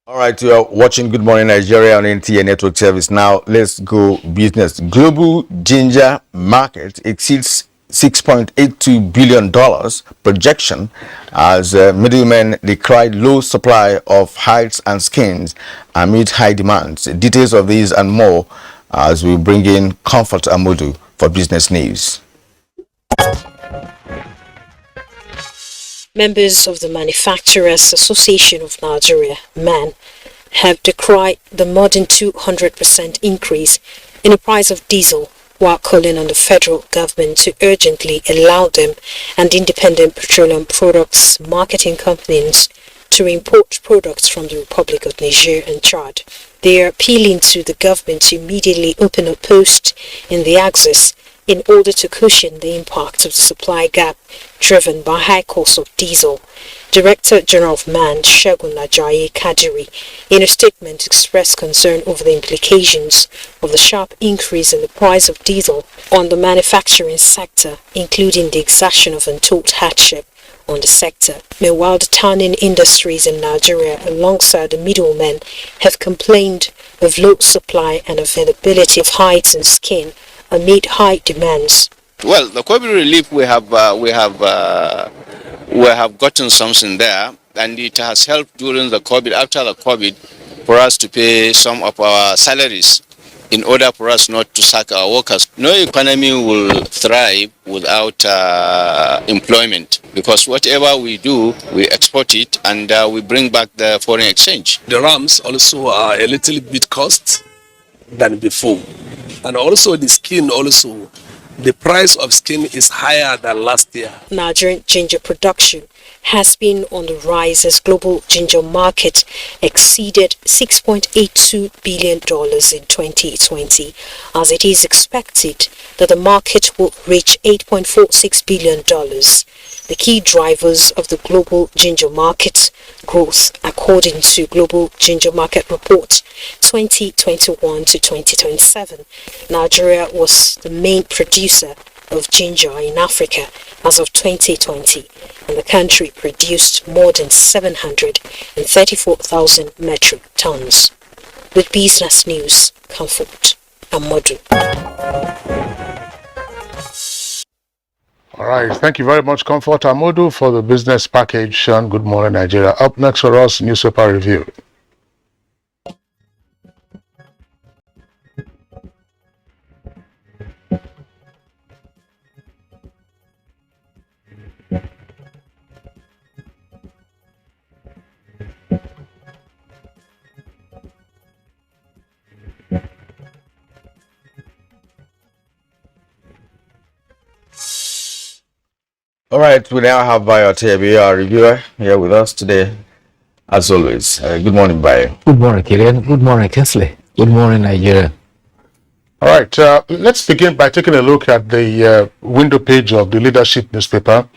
All right, you are watching Good Morning Nigeria on NTA network service. Now, let's go business. Global ginger market exceeds $6.82 billion projection as middlemen decried low supply of hides and skins amid high demands. Details of these and more as we bring in Comfort Amudu for business news. Members of the Manufacturers Association of Nigeria, MAN, have decried the more than 200% increase in the price of diesel, while calling on the federal government to urgently allow them and independent petroleum products marketing companies to import products from the Republic of Niger and Chad. They are appealing to the government to immediately open a post in the axis in order to cushion the impact of the supply gap driven by high cost of diesel. Director General of MAN, Segun Ajayi Kadiri, in a statement expressed concern over the implications of the sharp increase in the price of diesel on the manufacturing sector, including the exertion of untold hardship on the sector. Meanwhile, the tanning industries in Nigeria, alongside the middlemen, have complained of low supply and availability of hides and skin amid high demands. Well, the COVID relief we have gotten something there, and it has helped during the COVID, after the COVID, for us to pay some of our salaries in order for us not to sack our workers. No economy will thrive without employment, because whatever we do, we export it and we bring back the foreign exchange. The rams also are a little bit cost than before. And also the skin also, the price of skin is higher than last year. Nigerian ginger production has been on the rise as global ginger market exceeded $6.82 billion in 2020, as it is expected that the market will reach $8.46 billion. The key drivers of the global ginger market growth, according to Global Ginger Market Report 2021 to 2027, Nigeria was the main producer of ginger in Africa as of 2020, and the country produced more than 734,000 metric tons. With business news, Comfort Amudu. All right, thank you very much, Comfort Amudu, for the business package on Good Morning Nigeria. Up next for us, newspaper review. All right, we now have Bayo Tebi, our reviewer, here with us today, as always. Good morning, Bayo. Good morning, Killian. Good morning, Kinsley. Good morning, Nigeria. All right, let's begin by taking a look at the window page of the leadership newspaper.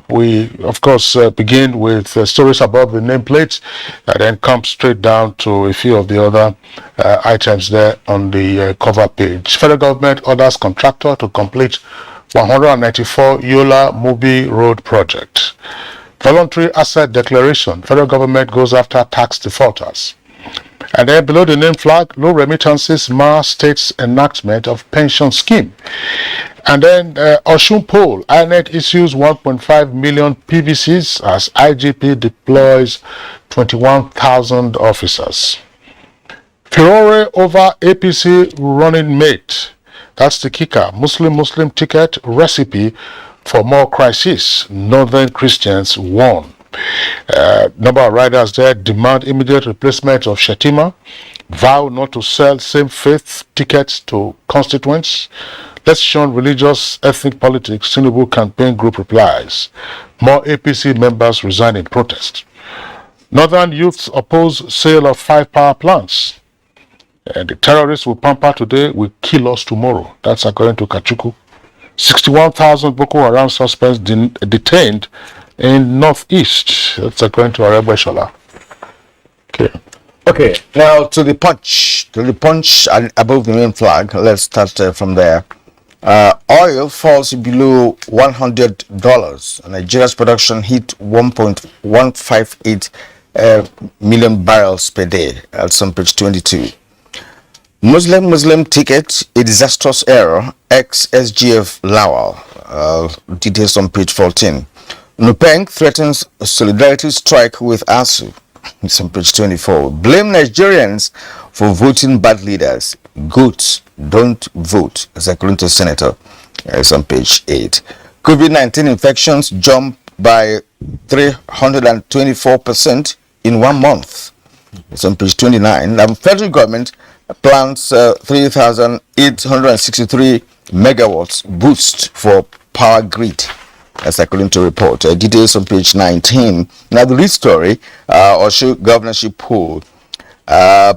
We, of course, begin with stories above the nameplate and then come straight down to a few of the other items there on the cover page. Federal government orders contractor to complete 194 Yola Mubi Road project. Voluntary asset declaration. Federal government goes after tax defaulters. And then below the name flag, low remittances mar state's enactment of pension scheme. And then Osun poll, INET issues 1.5 million PVCs as IGP deploys 21,000 officers. Furore over APC running mate. That's the kicker. Muslim ticket recipe for more crisis. Northern Christians warn. Number of riders there demand immediate replacement of Shetima. Vow not to sell same faith tickets to constituents. Let's shun religious ethnic politics. Tinubu campaign group replies. More APC members resign in protest. Northern youths oppose sale of 5 power plants. And the terrorists will pamper today, will kill us tomorrow. That's according to Kachuku. 61,000 Boko Haram suspects detained in Northeast. That's according to Arebe Shola. Okay, now to the punch and above the main flag. Let's start from there. Oil falls below $100. Nigeria's production hit 1.158 million barrels per day. That's on page 22. Muslim ticket, a disastrous error, ex-SGF Lawal. Details on page 14. Nupeng threatens solidarity strike with ASU. It's on page 24. Blame Nigerians for voting bad leaders. Goats don't vote, as according to Senator. It's on page 8. COVID-19 infections jump by 324% in 1 month. It's on page 29. The federal government plans 3,863 megawatts boost for power grid. That's according to report. Details on page 19. Now the lead story, Osho governorship poll.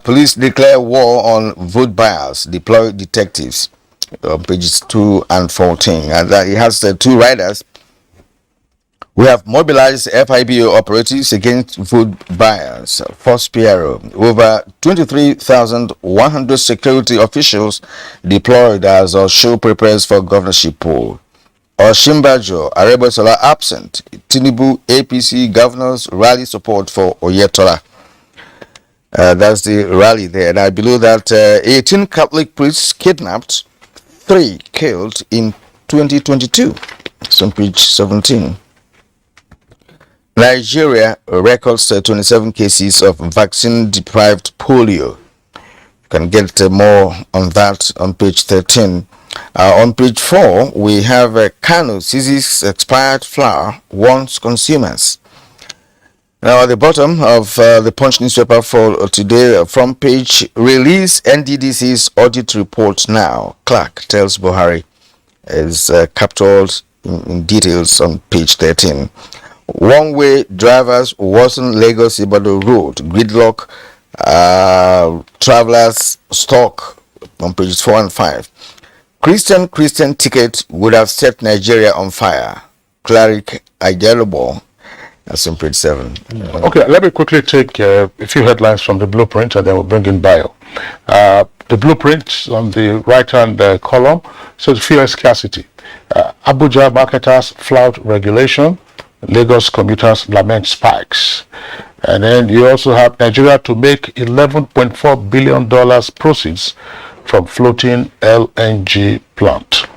Police declare war on vote buyers, deploy detectives. Pages 2 and 14. And it has 2 riders. We have mobilized FIBO operatives against vote buyers. First PRO. Over 23,100 security officials deployed as Osho prepares for governorship poll. Oshimbajo, Arebosola absent. Tinubu APC governors rally support for Oyetola. That's the rally there. And I believe that 18 Catholic priests kidnapped, 3 killed in 2022. It's on page 17. Nigeria records 27 cases of vaccine-deprived polio. You can get more on that on page 13. On page 4, we have Kano seizes expired flour, warns consumers. Now, at the bottom of the Punch newspaper for today, front page, release NDDC's audit report now. Clark tells Buhari, is captured in details on page 13. One-way drivers worsen Lagos-Ibadan road, gridlock, travelers stock on pages 4 and 5. Christian ticket would have set Nigeria on fire. Cleric Ajerobo. That's on page 7. Okay, let me quickly take a few headlines from the blueprint and then we'll bring in bio. The blueprint on the right-hand column says fuel scarcity. Abuja marketers flout regulation. Lagos commuters lament spikes. And then you also have Nigeria to make $11.4 billion proceeds from floating LNG plant.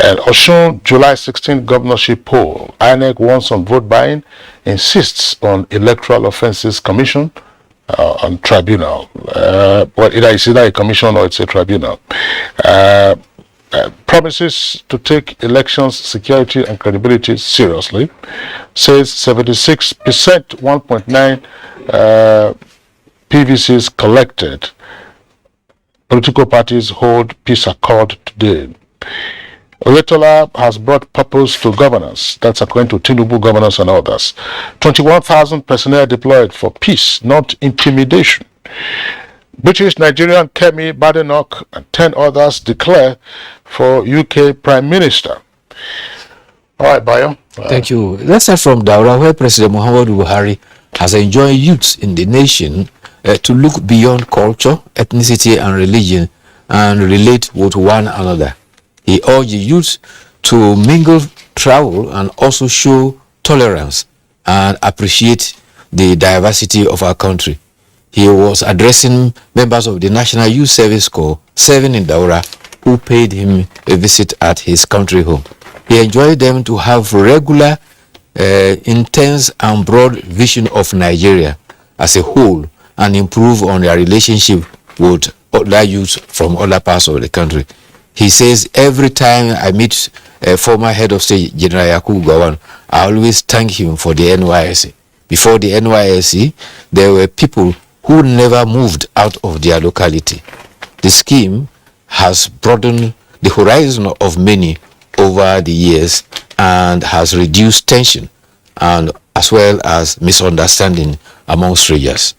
And Osun, July 16 governorship poll. INEC wants on vote buying, insists on Electoral Offences Commission on tribunal. Well, either it's either a commission or it's a tribunal. Promises to take elections security and credibility seriously. Says 76%, 1.9 PVCs collected. Political parties hold peace accord today. Oyetola has brought purpose to governance. That's according to Tinubu governors and others. 21,000 personnel deployed for peace, not intimidation. British Nigerian Kemi Badenoch and 10 others declare for UK Prime Minister. All right, Bayo. Thank you. Let's start from Daura, where President Muhammadu Buhari has enjoined youths in the nation to look beyond culture, ethnicity, and religion and relate with one another. He urged youth to mingle, travel, and also show tolerance and appreciate the diversity of our country. He was addressing members of the National Youth Service Corps serving in Daura who paid him a visit at his country home. He enjoyed them to have regular, intense and broad vision of Nigeria as a whole and improve on their relationship with other youth from other parts of the country. He says, every time I meet a former head of state, General Yakubu Gowon, I always thank him for the NYSC. Before the NYSC, there were people who never moved out of their locality. The scheme has broadened the horizon of many over the years and has reduced tension and as well as misunderstanding among strangers.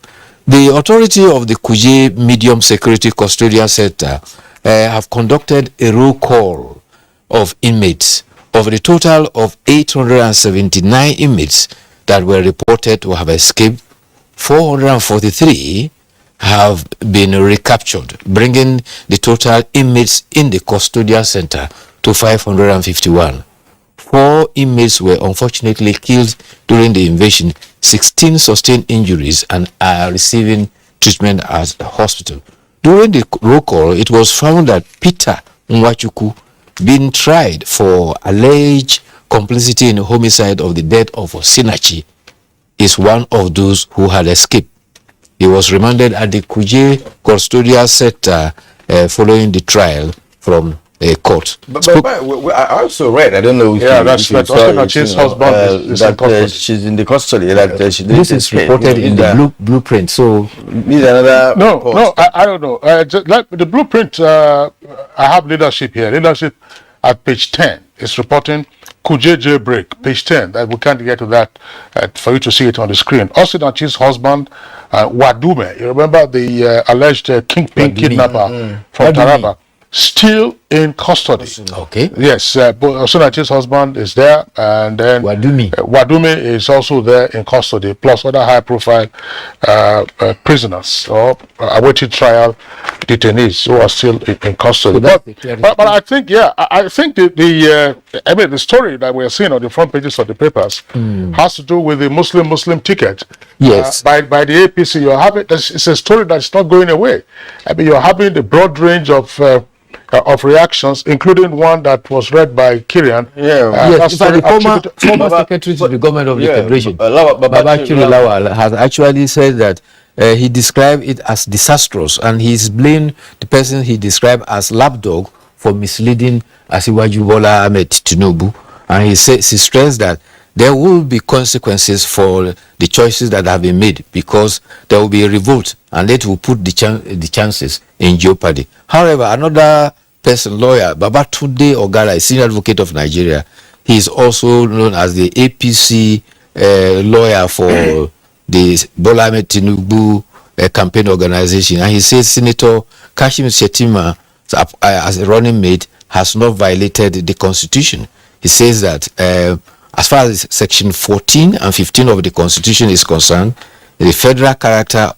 The authority of the Kuje Medium Security Custodial Center have conducted a roll call of inmates. Of the total of 879 inmates that were reported to have escaped, 443 have been recaptured, bringing the total inmates in the custodial center to 551. 4 inmates were unfortunately killed during the invasion. 16 sustained injuries and are receiving treatment at the hospital. During the roll call, it was found that Peter Nwachukwu, being tried for alleged complicity in the homicide of the death of Osinachi, is one of those who had escaped. He was remanded at the Kuje Custodial Center following the trial from a court. But I also read, I don't know if that's right. Osinachi's husband is in custody. She's in the custody. That she This is reported in the blueprint. So this is another I don't know. The blueprint, I have leadership here. Leadership at page 10 is reporting Kuje jailbreak, page 10. That we can't get to that for you to see it on the screen. Osinachi's husband, Wadume, you remember the alleged kingpin kidnapper from Taraba, still in custody. okay. Yes, Osinachi's husband is there, and then Wadume is also there in custody, plus other high-profile prisoners or awaiting trial detainees who are still in custody. So but I think, I think the story that we are seeing on the front pages of the papers has to do with the Muslim ticket. Yes. By the APC, you're having it's a story that's not going away. I mean, you're having the broad range of reactions, including one that was read by Kirian. Yes, the former secretary to the government of the Federation, Babachiri Lawal, has actually said that he described it as disastrous, and he's blamed the person he described as lapdog for misleading Asiwaju Bola Ahmed Tinubu, and he stressed that there will be consequences for the choices that have been made, because there will be a revolt and it will put the chances in jeopardy. However, another person, lawyer, Babatunde Ogara, a senior advocate of Nigeria, he is also known as the APC lawyer for the Bola Ahmed Tinubu campaign organization, and he says Senator Kashim Shettima, as a running mate, has not violated the constitution. He says that as far as section 14 and 15 of the constitution is concerned, the federal character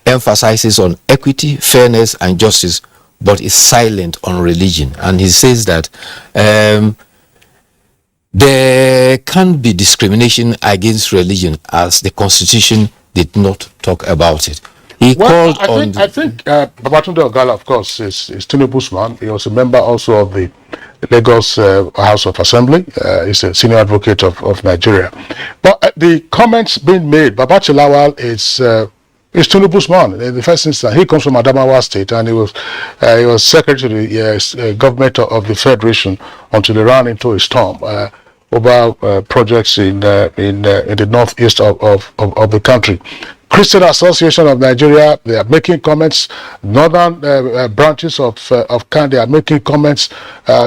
emphasizes on equity, fairness and justice, but is silent on religion. And he says that there can be discrimination against religion, as the constitution did not talk about it. I think Babatunde Ogala, of course, is Tinubu's man. He was a member also of the Lagos House of Assembly. He's a senior advocate of Nigeria. But the comments being made, Babachiri Lawal is Tinubu's man. In the first instance, he comes from Adamawa State, and he was secretary to the government of the Federation until he ran into a storm over projects in the northeast of the country. Christian Association of Nigeria, they are making comments. Northern branches of CAN, they are making comments.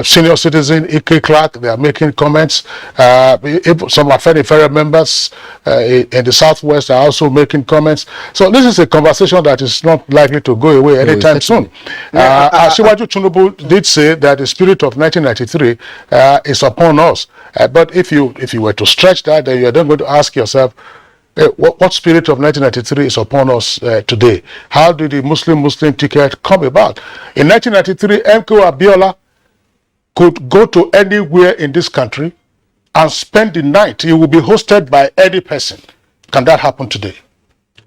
Senior citizen Ike Clark, they are making comments. Some Afenifere members in the southwest are also making comments. So this is a conversation that is not likely to go away anytime soon. Asiwaju Tinubu did say that the spirit of 1993 is upon us. But if you were to stretch that, then you're then going to ask yourself, what spirit of 1993 is upon us today? How did the Muslim ticket come about? In 1993, MK Abiola could go to anywhere in this country and spend the night. He will be hosted by any person. Can that happen today?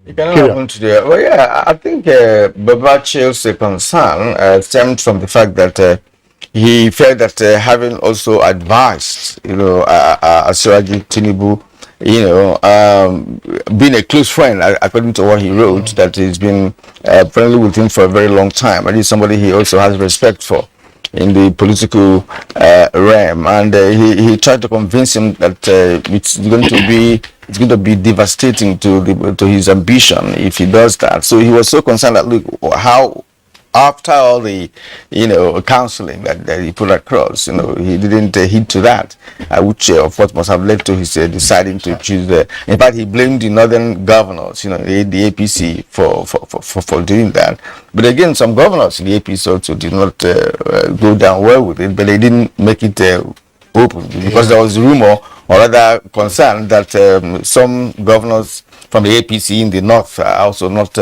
It cannot happen today. Well, yeah, I think Babachiri's concern stemmed from the fact that he felt that having also advised, Asiwaju Tinubu, being a close friend, according to what he wrote, that he's been friendly with him for a very long time, and he's somebody he also has respect for in the political realm, and he tried to convince him that it's going to be devastating to his ambition if he does that. So he was so concerned that, look, how after all the counseling that he put across, he didn't heed to that, which of what must have led to his deciding to choose in fact, he blamed the northern governors, the APC for doing that. But again, some governors in the APC also did not go down well with it, but they didn't make it open, because there was rumor or rather concern that some governors from the APC in the north are also not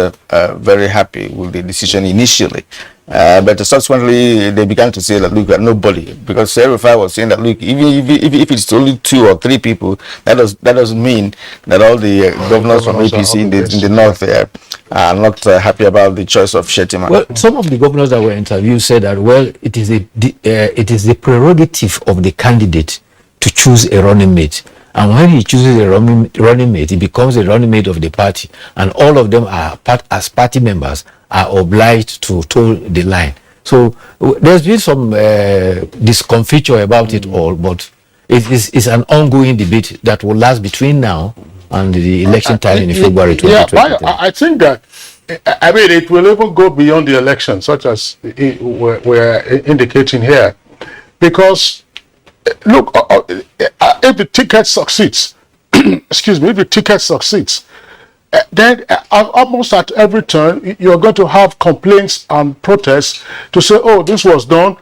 very happy with the decision initially. But subsequently, they began to say that, look, nobody, because Erifai was saying that, look, even if it's only 2 or 3 people, that doesn't mean that all the governors from APC in the north are not happy about the choice of Shettima. Well, some of the governors that were interviewed said that, well, it is the prerogative of the candidate to choose a running mate. And when he chooses a running mate, he becomes a running mate of the party. And all of them are as party members are obliged to toe the line. So there's been some discomfiture about it all, but it's an ongoing debate that will last between now and the election time in February 2023. Yeah, I think that, I mean, it will even go beyond the election, such as we're indicating here. Because, look, if the ticket succeeds, excuse me, if the ticket succeeds, then almost at every turn, you're going to have complaints and protests to say, oh, this was done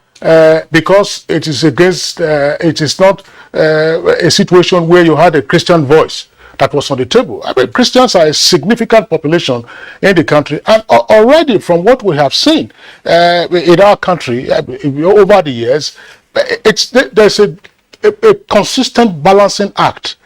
because it is against, it is not a situation where you had a Christian voice that was on the table. I mean, Christians are a significant population in the country, and already from what we have seen in our country over the years, there's a consistent balancing act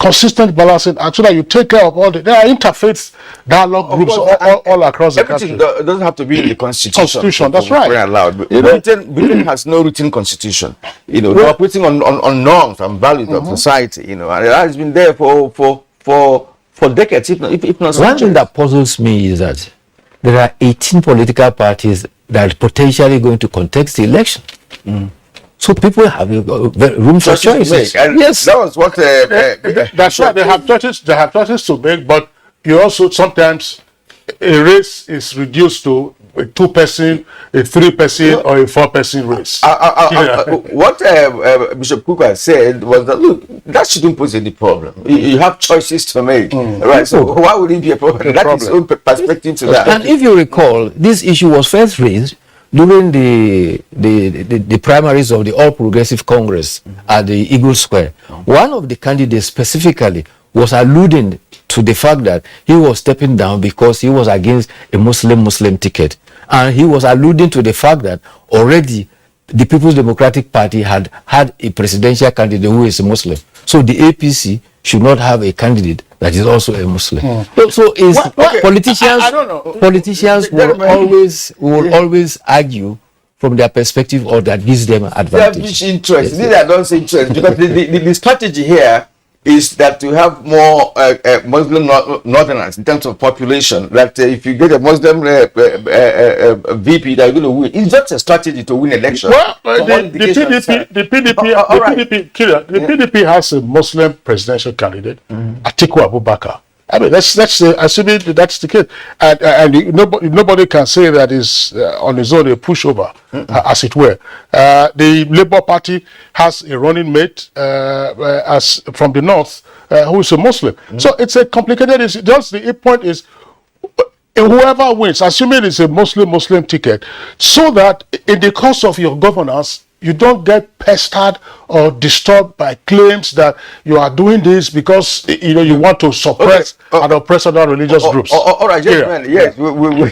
so that you take care of all there are interfaith dialogue groups all across the country. Everything doesn't have to be in the constitution. That's right. Allowed. Britain has no written constitution. They're operating on norms and values of society. And it has been there for decades, if not. One thing that puzzles me is that there are 18 political parties that are potentially going to contest the election. So people have room for choices. Yes, that was what. That's right. They have choices to make, but you also sometimes a race is reduced to a 2-person, a 3-person, or a 4-person race. What Bishop Kuka said was that, look, that shouldn't pose any problem. You have choices to make, right? So why would it be a problem? That is his own perspective to that. And if you recall, this issue was first raised during the primaries of the All Progressive Congress at the Eagle Square. One of the candidates specifically was alluding to the fact that he was stepping down because he was against a Muslim ticket. And he was alluding to the fact that already the People's Democratic Party had a presidential candidate who is a Muslim. So the APC should not have a candidate that is also a Muslim. So politicians, I don't know. Politicians will always argue from their perspective, or that gives them advantage. Selfish interest. These are not interest, because the strategy here is that to have more Muslim northerners in terms of population. That if you get a Muslim VP, they're going to win. It's just a strategy to win election. Well, the PDP has a Muslim presidential candidate, Atiku Abubakar. I mean, let's say, assuming that's the case, and nobody can say that is on his own a pushover, as it were. The Labour Party has a running mate as from the north who is a Muslim. So it's a complicated issue. Just the point is, whoever wins, assuming it's a Muslim ticket, so that in the course of your governance, you don't get pestered or disturbed by claims that you are doing this because you want to suppress and oppress other religious groups. All right, gentlemen. Yes, we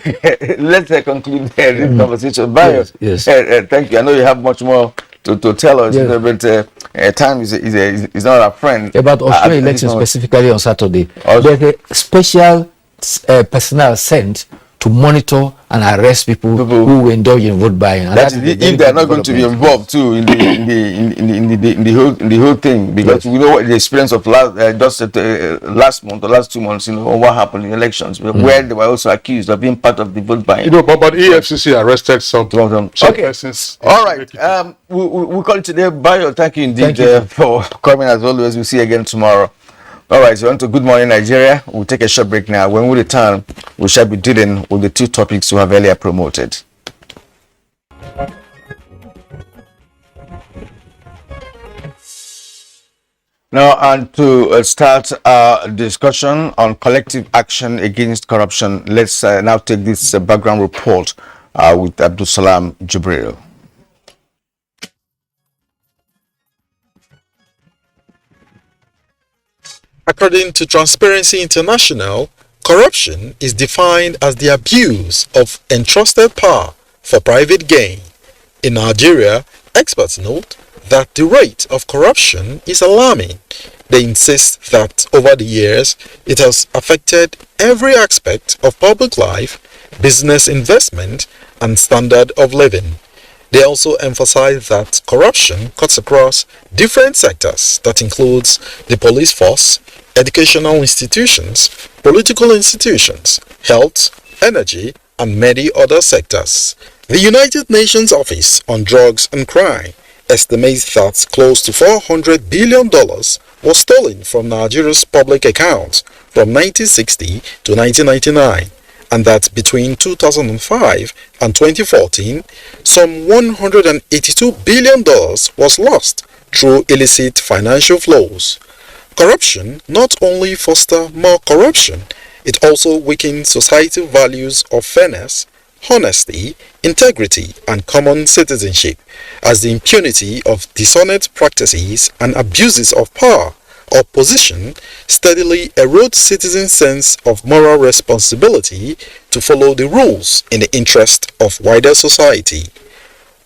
let's conclude this conversation. Bayo, yes. Thank you. I know you have much more to tell us, but time is not our friend. About Australian elections specifically on Saturday, there's a special personnel sent to monitor and arrest people who indulge in vote buying. And that is if they are not going to be involved too in the whole thing, because we know what the experience of last month or last 2 months, what happened in elections, where they were also accused of being part of the vote buying. But EFCC arrested some of them. Persons. All right. We call it today. Bayo, thank you indeed for coming as always. We'll see you again tomorrow. All right, so on to Good Morning Nigeria. We'll take a short break now. When we return, we shall be dealing with the 2 topics we have earlier promoted. Now, and to start our discussion on collective action against corruption, let's now take this background report with Abdul Salam Jibril. According to Transparency International, corruption is defined as the abuse of entrusted power for private gain. In Nigeria, experts note that the rate of corruption is alarming. They insist that over the years, it has affected every aspect of public life, business investment, and standard of living. They also emphasize that corruption cuts across different sectors that includes the police force, educational institutions, political institutions, health, energy, and many other sectors. The United Nations Office on Drugs and Crime estimates that close to $400 billion was stolen from Nigeria's public accounts from 1960 to 1999, and that between 2005 and 2014, some $182 billion was lost through illicit financial flows. Corruption not only fosters more corruption, it also weakens societal values of fairness, honesty, integrity, and common citizenship, as the impunity of dishonest practices and abuses of power or position steadily erodes citizens' sense of moral responsibility to follow the rules in the interest of wider society.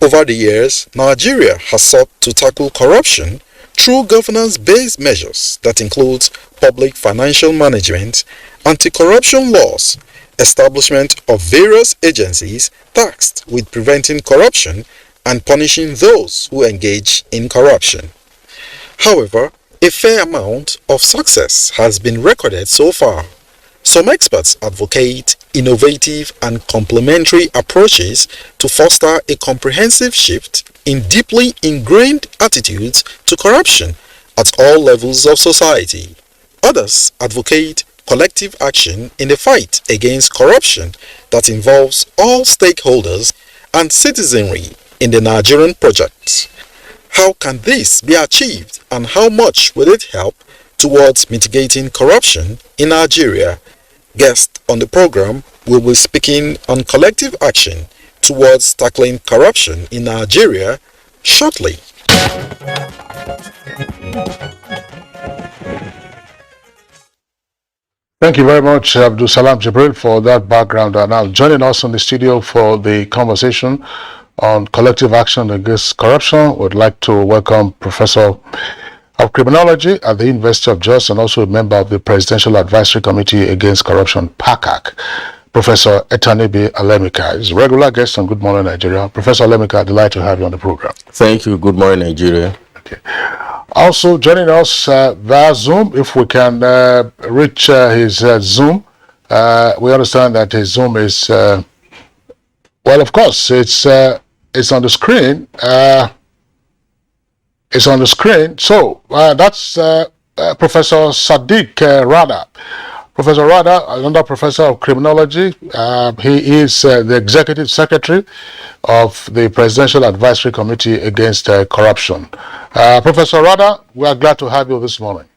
Over the years, Nigeria has sought to tackle corruption through governance-based measures that includes public financial management, anti-corruption laws, establishment of various agencies tasked with preventing corruption and punishing those who engage in corruption. However, a fair amount of success has been recorded so far. Some experts advocate innovative and complementary approaches to foster a comprehensive shift in deeply ingrained attitudes to corruption at all levels of society. Others advocate collective action in the fight against corruption that involves all stakeholders and citizenry in the Nigerian project. How can this be achieved, and how much will it help towards mitigating corruption in Nigeria? Guest on the program will be speaking on collective action towards tackling corruption in Nigeria shortly. Thank you very much, Abdul Salam Jibril, for that background. And now joining us in the studio for the conversation on collective action against corruption, would like to welcome Professor of Criminology at the University of Jos and also a member of the Presidential Advisory Committee Against Corruption, PACAC, Professor Etanibi Alemika. He's a regular guest on Good Morning Nigeria. Professor Alemika, delighted to have you on the program. Thank you. Good morning, Nigeria. Okay. Also joining us via Zoom, if we can reach his Zoom. We understand that his Zoom is, well, of course, it's on the screen. It's on the screen. So that's Professor Sadiq Rada. Professor Rada, another professor of criminology. He is the executive secretary of the Presidential Advisory Committee Against Corruption. Professor Rada, we are glad to have you this morning.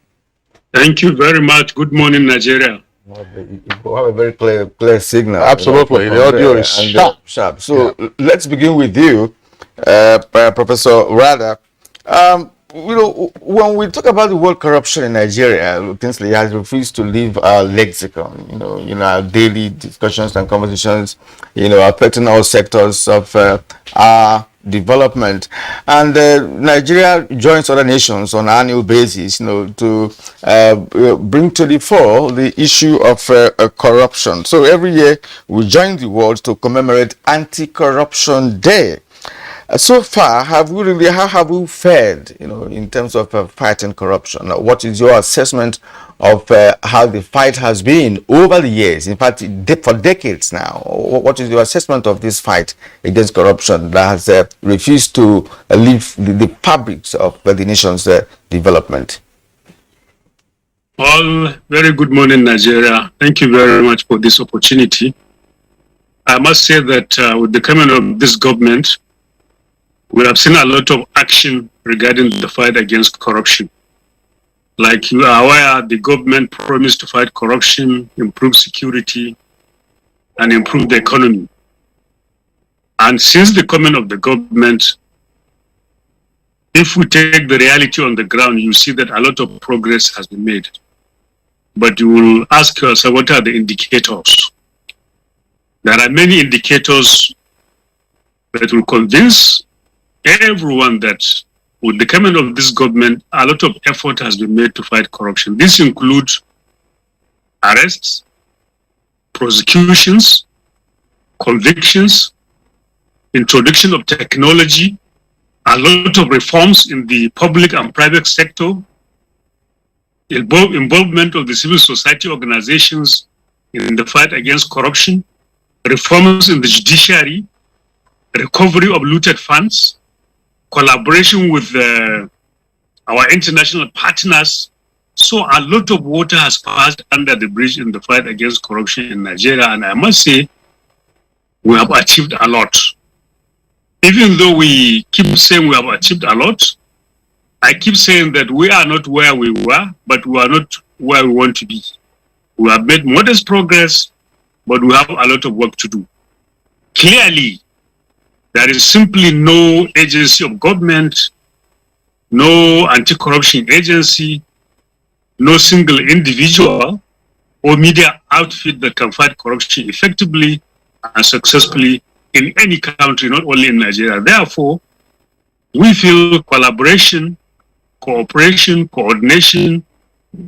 Thank you very much. Good morning, Nigeria. You have a very clear signal. Absolutely, you know, the audio is sharp. So let's begin with you, Professor Rada. When we talk about the word corruption in Nigeria, Kingsley has refused to leave our lexicon, our daily discussions and conversations, affecting all sectors of our development. And Nigeria joins other nations on an annual basis, to bring to the fore the issue of corruption. So every year we join the world to commemorate Anti-Corruption Day. So far, how have we fared, in terms of fighting corruption? What is your assessment of how the fight has been over the years, in fact, for decades now? What is your assessment of this fight against corruption that has refused to leave the fabrics of the nation's development? All very good morning, Nigeria. Thank you very much for this opportunity. I must say that with the coming of this government, we have seen a lot of action regarding the fight against corruption. Like you are aware, the government promised to fight corruption, improve security, and improve the economy. And since the coming of the government, if we take the reality on the ground, you see that a lot of progress has been made. But you will ask yourself, what are the indicators? There are many indicators that will convince everyone that with the coming of this government, a lot of effort has been made to fight corruption. This includes arrests, prosecutions, convictions, introduction of technology, a lot of reforms in the public and private sector, involvement of the civil society organizations in the fight against corruption, reforms in the judiciary, recovery of looted funds, collaboration with our international partners. So a lot of water has passed under the bridge in the fight against corruption in Nigeria, and I must say we have achieved a lot. Even though we keep saying we have achieved a lot, I keep saying that we are not where we were, but we are not where we want to be. We have made modest progress, but we have a lot of work to do. Clearly, there is simply no agency of government, no anti-corruption agency, no single individual or media outfit that can fight corruption effectively and successfully in any country, not only in Nigeria. Therefore, we feel collaboration, cooperation, coordination,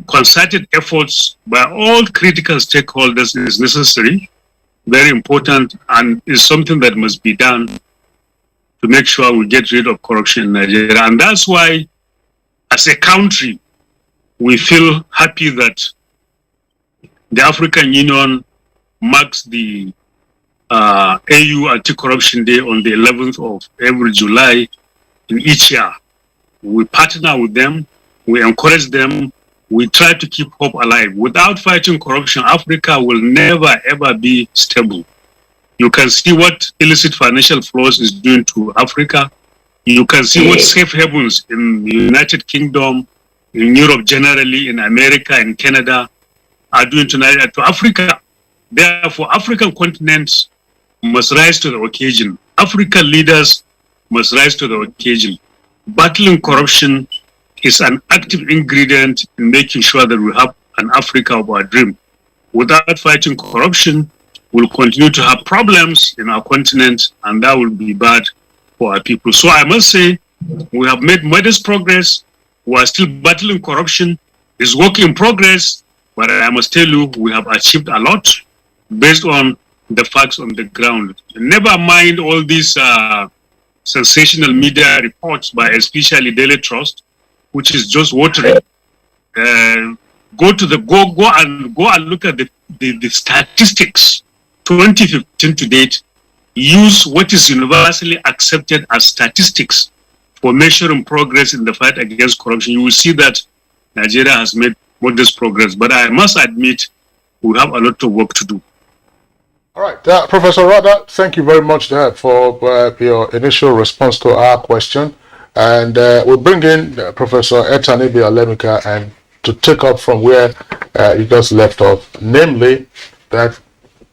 concerted efforts by all critical stakeholders is necessary, very important, and is something that must be done to make sure we get rid of corruption in Nigeria. And that's why, as a country, we feel happy that the African Union marks the AU Anti-Corruption Day on the 11th of every July in each year. We partner with them, we encourage them, we try to keep hope alive. Without fighting corruption, Africa will never ever be stable. You can see what illicit financial flows is doing to Africa. You can see what safe havens in the United Kingdom, in Europe generally, in America, in Canada are doing tonight to Africa. Therefore, African continents must rise to the occasion. African leaders must rise to the occasion. Battling corruption is an active ingredient in making sure that we have an Africa of our dream. Without fighting corruption, we'll continue to have problems in our continent, and that will be bad for our people. So I must say, we have made modest progress. We are still battling corruption. It's work in progress, but I must tell you, we have achieved a lot based on the facts on the ground. Never mind all these sensational media reports by especially Daily Trust, which is just watering. Go and look at the statistics. 2015 to date, use what is universally accepted as statistics for measuring progress in the fight against corruption. You will see that Nigeria has made modest progress, but I must admit we have a lot of work to do. All right, Professor Rada, thank you very much for your initial response to our question. And we'll bring in Professor Etanibi Alemika and to take up from where you just left off, namely that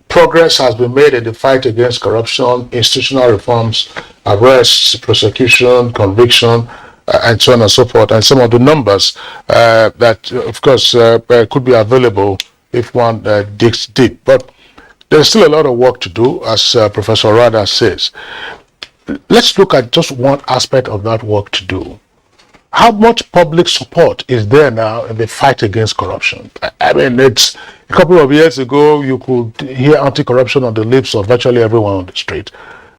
progress has been made in the fight against corruption, institutional reforms, arrests, prosecution, conviction, and so on and so forth, and some of the numbers that, of course, could be available if one digs deep. But there's still a lot of work to do, as Professor Rada says. Let's look at just one aspect of that work to do. How much public support is there now in the fight against corruption? I mean, it's a couple of years ago, you could hear anti-corruption on the lips of virtually everyone on the street.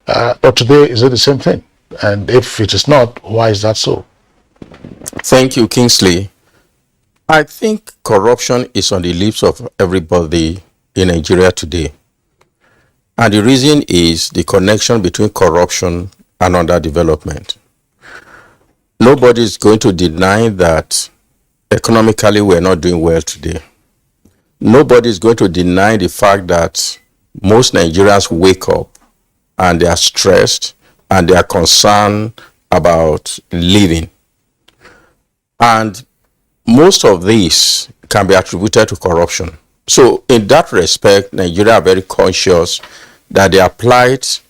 But today, is it the same thing? And if it is not, why is that so? Thank you, Kingsley. I think corruption is on the lips of everybody in Nigeria today. And the reason is the connection between corruption and underdevelopment. Nobody is going to deny that economically we're not doing well today. Nobody is going to deny the fact that most Nigerians wake up and they are stressed and they are concerned about living. And most of this can be attributed to corruption. So in that respect, Nigeria are very conscious that their plight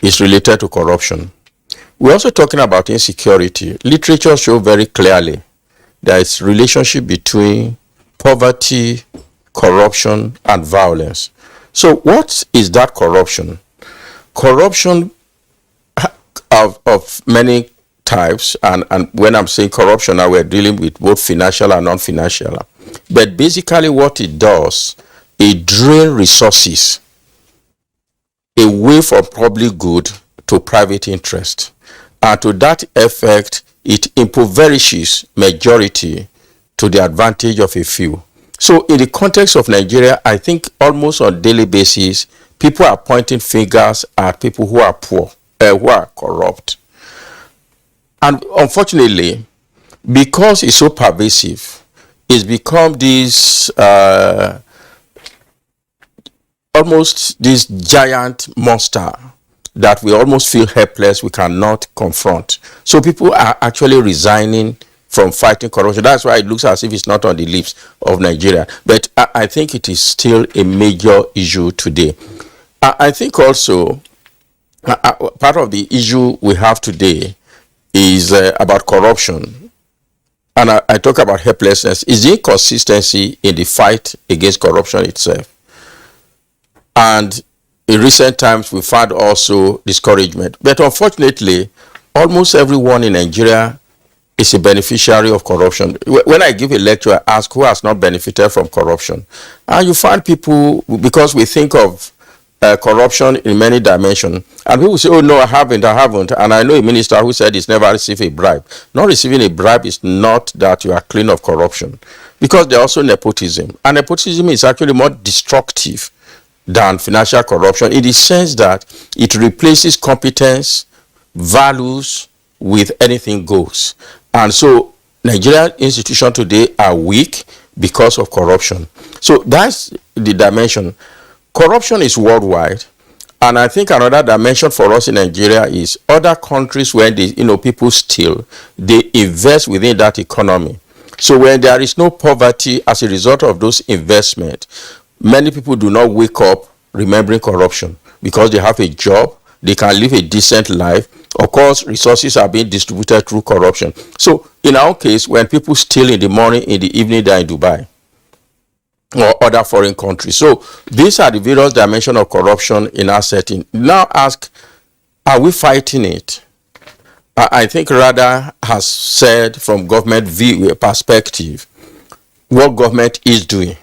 is related to corruption. We're also talking about insecurity. Literature shows very clearly there is relationship between poverty, corruption, and violence. So what is that corruption? Corruption of many types, and when I'm saying corruption now, we're dealing with both financial and non-financial. But basically what it does, it drains resources away from public good to private interest. And to that effect, it impoverishes majority to the advantage of a few. So in the context of Nigeria, I think almost on a daily basis, people are pointing fingers at people who are poor, who are corrupt. And unfortunately, because it's so pervasive, it's become this almost this giant monster that we almost feel helpless, we cannot confront. So people are actually resigning from fighting corruption. That's why it looks as if it's not on the lips of Nigeria. But I think it is still a major issue today. I think also part of the issue we have today is about corruption. And I talk about helplessness, is the inconsistency in the fight against corruption itself. And in recent times, we found also discouragement. But unfortunately, almost everyone in Nigeria is a beneficiary of corruption. When I give a lecture, I ask who has not benefited from corruption. And you find people, because we think of corruption in many dimensions, and people say, oh no, I haven't. And I know a minister who said he's never received a bribe. Not receiving a bribe is not that you are clean of corruption, because there's also nepotism. And nepotism is actually more destructive than financial corruption, in the sense that it replaces competence, values with anything goes. And so Nigerian institutions today are weak because of corruption. So that's the dimension. Corruption is worldwide, and I think another dimension for us in Nigeria is other countries where people steal, they invest within that economy. So when there is no poverty as a result of those investments, many people do not wake up remembering corruption because they have a job, they can live a decent life. Of course, resources are being distributed through corruption. So in our case, when people steal in the morning, in the evening, they're in Dubai or other foreign countries. So these are the various dimensions of corruption in our setting. Now ask, are we fighting it? I think rather has said from government view perspective what government is doing.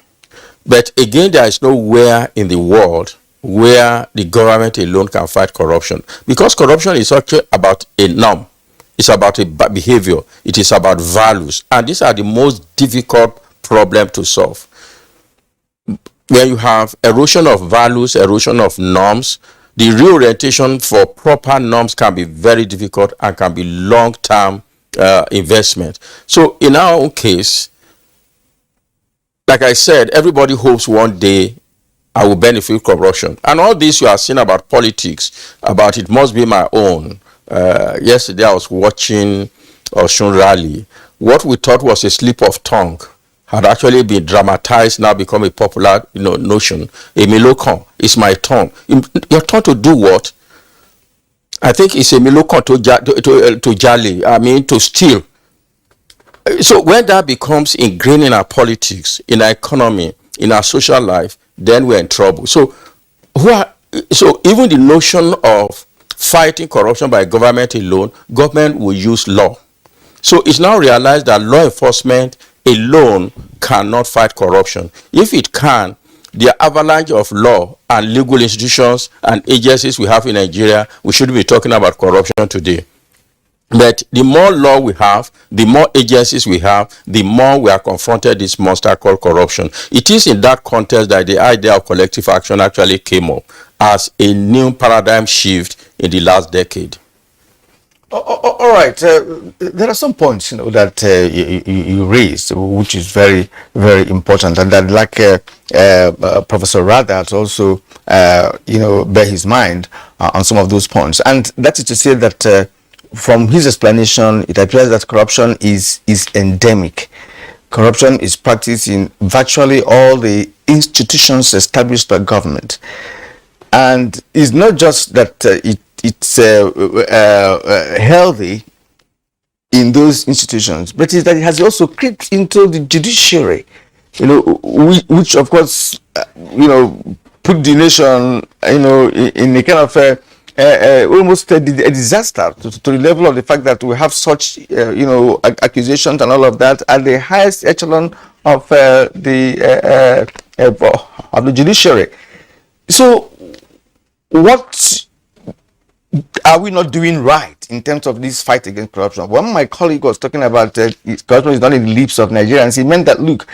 But again, there is nowhere in the world where the government alone can fight corruption, because corruption is actually about a norm. It's about a behavior. It is about values. And these are the most difficult problem to solve. When you have erosion of values, erosion of norms, the reorientation for proper norms can be very difficult and can be long-term investment. So in our own case, like I said, everybody hopes one day I will benefit corruption. And all this you are seeing about politics, about it must be my own. Yesterday I was watching Osun Rally. What we thought was a slip of tongue had actually been dramatized, now become a popular notion. Emilokan, it's my turn. Your turn to do what? I think it's Emilokan to jali, to steal. So when that becomes ingrained in our politics, in our economy, in our social life, then we're in trouble. So even the notion of fighting corruption by government alone, government will use law. So it's now realized that law enforcement alone cannot fight corruption. If it can, the avalanche of law and legal institutions and agencies we have in Nigeria, we shouldn't be talking about corruption today. But the more law we have, the more agencies we have, the more we are confronted with this monster called corruption. It is in that context that the idea of collective action actually came up as a new paradigm shift in the last decade. All right. There are some points, that you raised, which is very, very important, and that, like Professor Radat also, bear his mind on some of those points. And that is to say that from his explanation, it appears that corruption is endemic. Corruption is practiced in virtually all the institutions established by government, and it's not just that it's healthy in those institutions, but it's that it has also crept into the judiciary, which of course, put the nation, in a kind of almost a disaster to the level of the fact that we have such accusations and all of that at the highest echelon of the judiciary. So what are we not doing right in terms of this fight against corruption? When my colleague was talking about corruption is not in the lips of Nigerians, he meant that, look,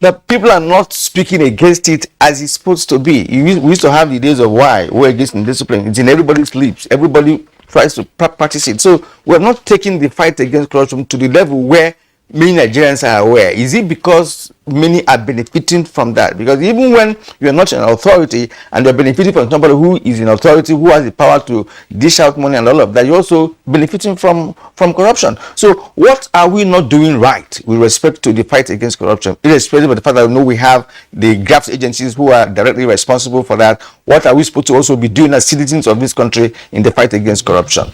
that people are not speaking against it as it's supposed to be. We used to have the days of why we're against indiscipline. It's in everybody's lips. Everybody tries to practice it. So we're not taking the fight against corruption to the level where many Nigerians are aware. Is it because many are benefiting from that? Because even when you're not an authority and you're benefiting from somebody who is in authority, who has the power to dish out money and all of that, you're also benefiting from corruption. So what are we not doing right with respect to the fight against corruption, irrespective of the fact that we know we have the graft agencies who are directly responsible for that? What are we supposed to also be doing as citizens of this country in the fight against corruption?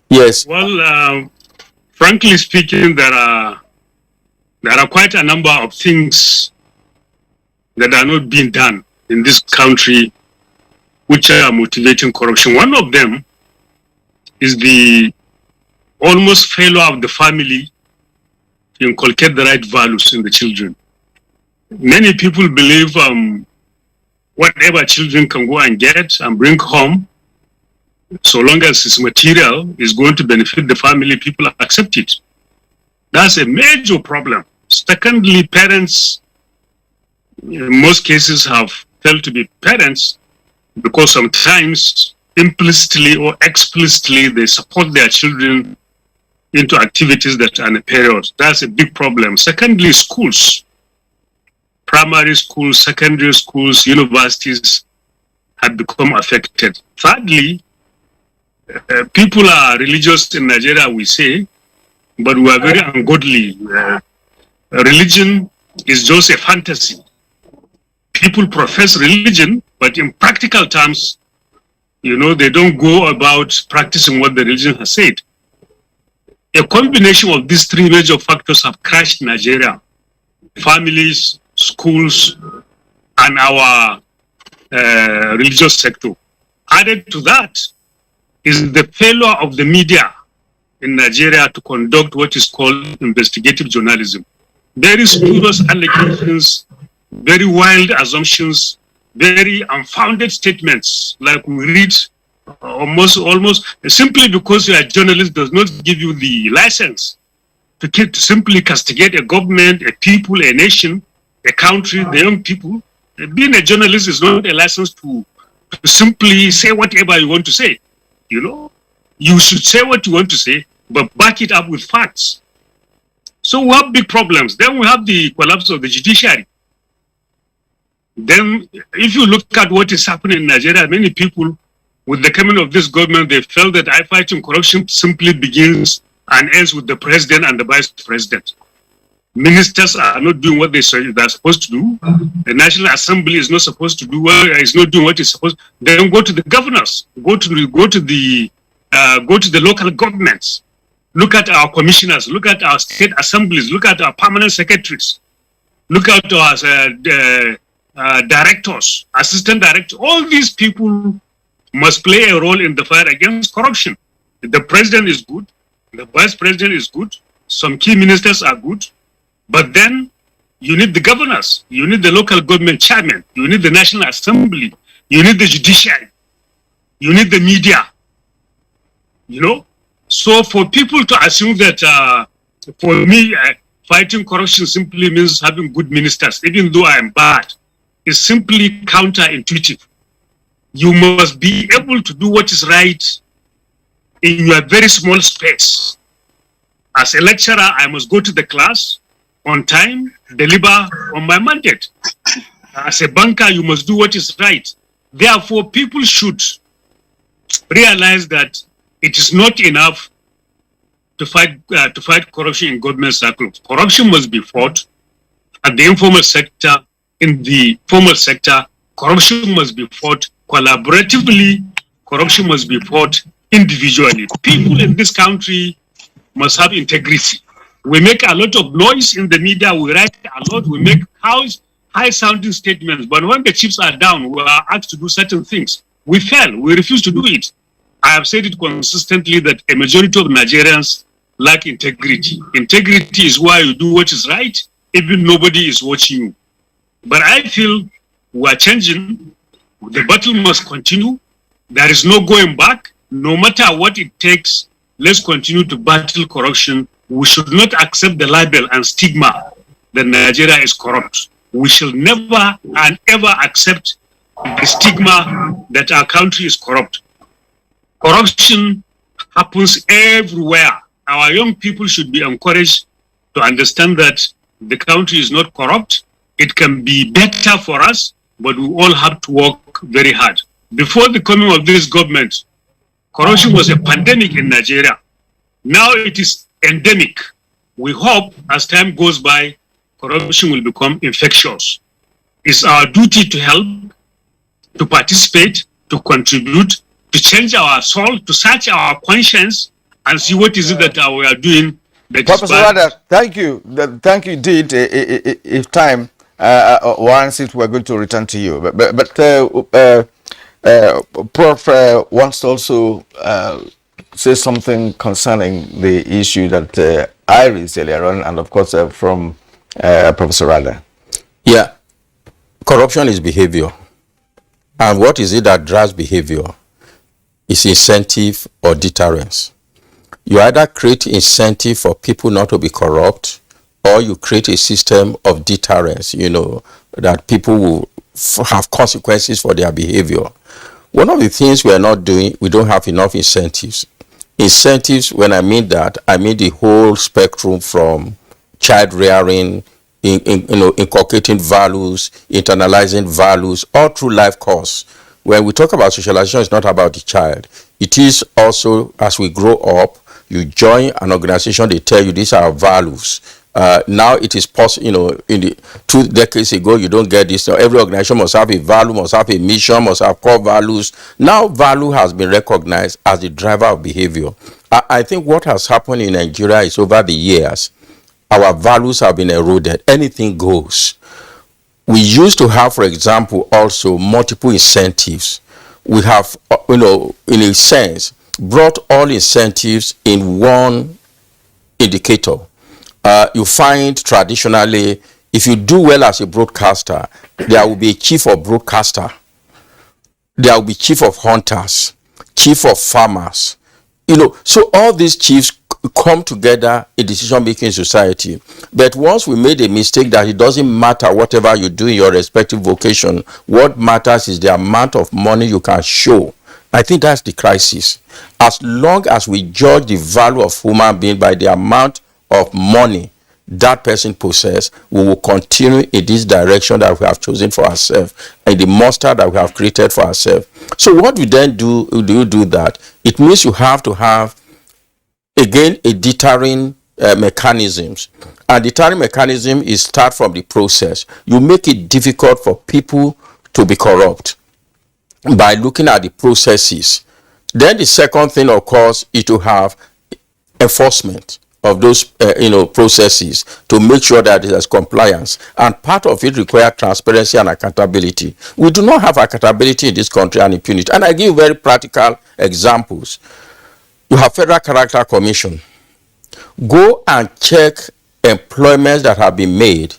Yes. Well, frankly speaking, there are quite a number of things that are not being done in this country which are motivating corruption. One of them is the almost failure of the family to inculcate the right values in the children. Many people believe whatever children can go and get and bring home, so long as it's material, is going to benefit the family, people accept it. That's a major problem. Secondly, parents, in most cases, have failed to be parents because sometimes implicitly or explicitly they support their children into activities that are nefarious. That's a big problem. Secondly, schools, primary schools, secondary schools, universities have become affected. Thirdly, people are religious in Nigeria, we say, but we are very ungodly. Religion is just a fantasy. People profess religion, but in practical terms, they don't go about practicing what the religion has said. A combination of these three major factors have crashed Nigeria: families, schools, and our religious sector. Added to that is the failure of the media in Nigeria to conduct what is called investigative journalism. Very spurious allegations, very wild assumptions, very unfounded statements, like we read almost simply because you are a journalist does not give you the license to simply castigate a government, a people, a nation, a country, the young people. Being a journalist is not a license to simply say whatever you want to say. You should say what you want to say, but back it up with facts. So we have big problems. Then we have the collapse of the judiciary. Then if you look at what is happening in Nigeria, many people, with the coming of this government, they felt that fighting corruption simply begins and ends with the president and the vice president. Ministers are not doing what they're supposed to do. The National Assembly is not supposed to do is not doing what it's supposed to. Then go to the governors, go to the local governments. Look at our commissioners, look at our state assemblies, look at our permanent secretaries, look at our directors, assistant directors. All these people must play a role in the fight against corruption. The president is good, the vice president is good, some key ministers are good, but then you need the governors, you need the local government chairman, you need the National Assembly, you need the judiciary, you need the media, So for people to assume that, for me, fighting corruption simply means having good ministers, even though I am bad, is simply counterintuitive. You must be able to do what is right in your very small space. As a lecturer, I must go to the class on time, deliver on my mandate. As a banker, you must do what is right. Therefore, people should realize that it is not enough to fight corruption in government circles. Corruption must be fought at the informal sector, in the formal sector. Corruption must be fought collaboratively. Corruption must be fought individually. People in this country must have integrity. We make a lot of noise in the media. We write a lot. We make high-sounding statements. But when the chips are down, we are asked to do certain things. We fell. We refused to do it. I have said it consistently that a majority of Nigerians lack integrity. Integrity is why you do what is right, even nobody is watching you. But I feel we are changing. The battle must continue. There is no going back. No matter what it takes, let's continue to battle corruption. We should not accept the label and stigma that Nigeria is corrupt. We shall never and ever accept the stigma that our country is corrupt. Corruption happens everywhere. Our young people should be encouraged to understand that the country is not corrupt. It can be better for us, but we all have to work very hard. Before the coming of this government, corruption was a pandemic in Nigeria. Now it is endemic. We hope as time goes by, corruption will become infectious. It's our duty to help, to participate, to contribute, to change our soul, to search our conscience, and see what is it that we are doing. Professor Rada, thank you. Thank you indeed. If time warrants it, we're going to return to you. Prof wants to also say something concerning the issue that I raised earlier on, and of course from Professor Rada. Yeah, corruption is behavior. And what is it that drives behavior? It's incentive or deterrence. You either create incentive for people not to be corrupt, or you create a system of deterrence, that people will have consequences for their behavior. One of the things we are not doing, we don't have enough incentives. Incentives, when I mean that, I mean the whole spectrum from child rearing, inculcating values, internalizing values, all through life course. When we talk about socialization, it's not about the child. It is also, as we grow up, you join an organization, they tell you these are our values. Now it is possible, in the 2 decades ago, you don't get this. Now, every organization must have a value, must have a mission, must have core values. Now value has been recognized as the driver of behavior. I think what has happened in Nigeria is over the years, our values have been eroded. Anything goes. We used to have, for example, also multiple incentives. We have, in a sense, brought all incentives in one indicator. You find traditionally, if you do well as a broadcaster, there will be a chief of broadcaster. There will be chief of hunters, chief of farmers. So all these chiefs come together in decision-making society. But once we made a mistake that it doesn't matter whatever you do in your respective vocation, what matters is the amount of money you can show. I think that's the crisis. As long as we judge the value of human being by the amount of money that person possesses, we will continue in this direction that we have chosen for ourselves and the monster that we have created for ourselves. So what we then do you do that? It means you have to have, again, a deterring mechanisms. And deterring mechanism is start from the process. You make it difficult for people to be corrupt by looking at the processes. Then the second thing, of course, is to have enforcement of those processes to make sure that there's compliance, and part of it requires transparency and accountability. We do not have accountability in this country and impunity. And I give you very practical examples. You have Federal Character Commission. Go and check employments that have been made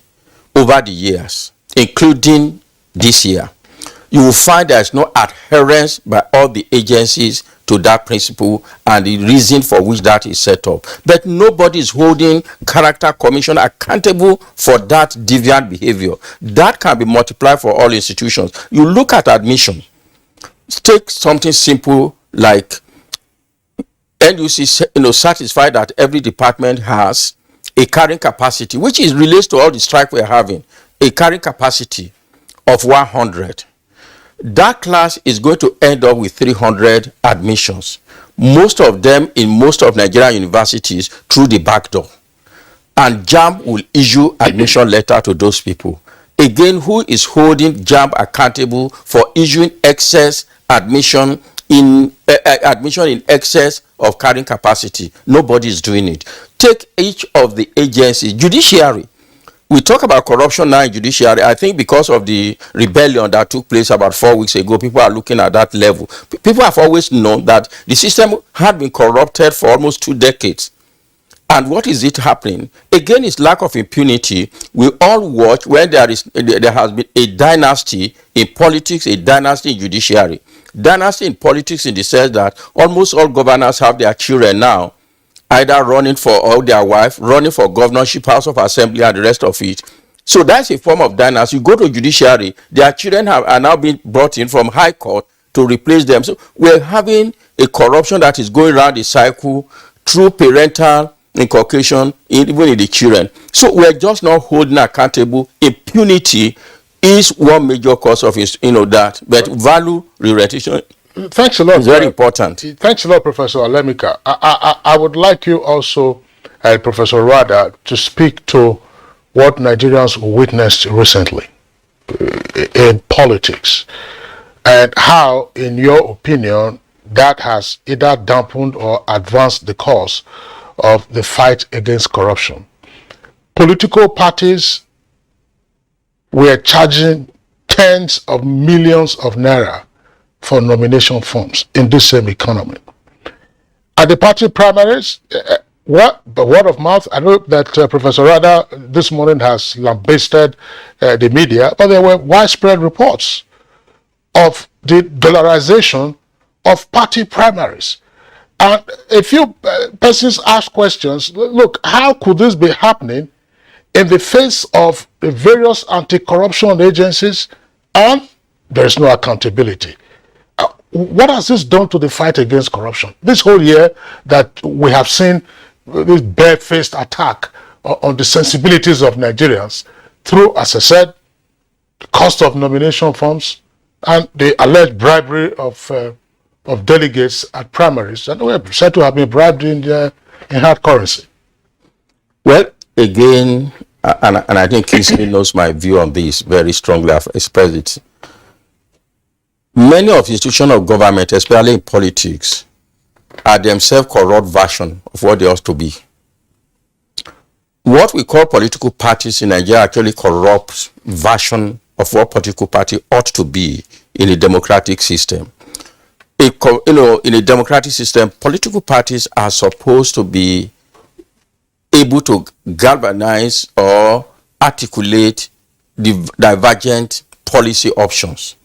over the years, including this year. You will find there is no adherence by all the agencies to that principle and the reason for which that is set up. But nobody is holding Character Commission accountable for that deviant behavior. That can be multiplied for all institutions. You look at admission. Take something simple like NUC, satisfied that every department has a carrying capacity, which is relates to all the strike we're having, a carrying capacity of 100. That class is going to end up with 300 admissions, most of them in most of Nigerian universities through the back door. And JAMB will issue admission letter to those people. Again, who is holding JAMB accountable for issuing excess admission in excess of carrying capacity? Nobody is doing it. Take each of the agencies. Judiciary, we talk about corruption now in judiciary. I think because of the rebellion that took place about 4 weeks ago, people are looking at that level. People have always known that the system had been corrupted for almost 2 decades. And what is it happening? Again, it's lack of impunity. We all watch when there has been a dynasty in politics, a dynasty in judiciary. Dynasty in politics in the sense that almost all governors have their children now either running for, or their wife running for governorship, House of Assembly, and the rest of it. So that's a form of dynasty. You go to judiciary, their children are now being brought in from high court to replace them. So we're having a corruption that is going around the cycle through parental inculcation, even in the children. So we're just not holding accountable. Impunity is one major cause of that. But value reorientation, thanks a lot. It's very important. Thanks a lot, Professor Alemika. I would like you also, Professor Rada, to speak to what Nigerians witnessed recently in politics and how, in your opinion, that has either dampened or advanced the cause of the fight against corruption. Political parties were charging tens of millions of naira for nomination forms in this same economy. At the party primaries, the word of mouth, I know that Professor Rada this morning has lambasted the media, but there were widespread reports of the dollarization of party primaries. And a few persons asked questions, look, how could this be happening in the face of the various anti-corruption agencies and there is no accountability? What has this done to the fight against corruption? This whole year that we have seen this barefaced attack on the sensibilities of Nigerians through, as I said, the cost of nomination forms and the alleged bribery of delegates at primaries that were said to have been bribed in hard currency. Well, again, and I think Kingsley knows my view on this very strongly. I've expressed it. Many of the institutions of government, especially in politics, are themselves corrupt version of what they ought to be. What we call political parties in Nigeria actually corrupt version of what political party ought to be in a democratic system. In a democratic system, political parties are supposed to be able to galvanize or articulate the divergent policy options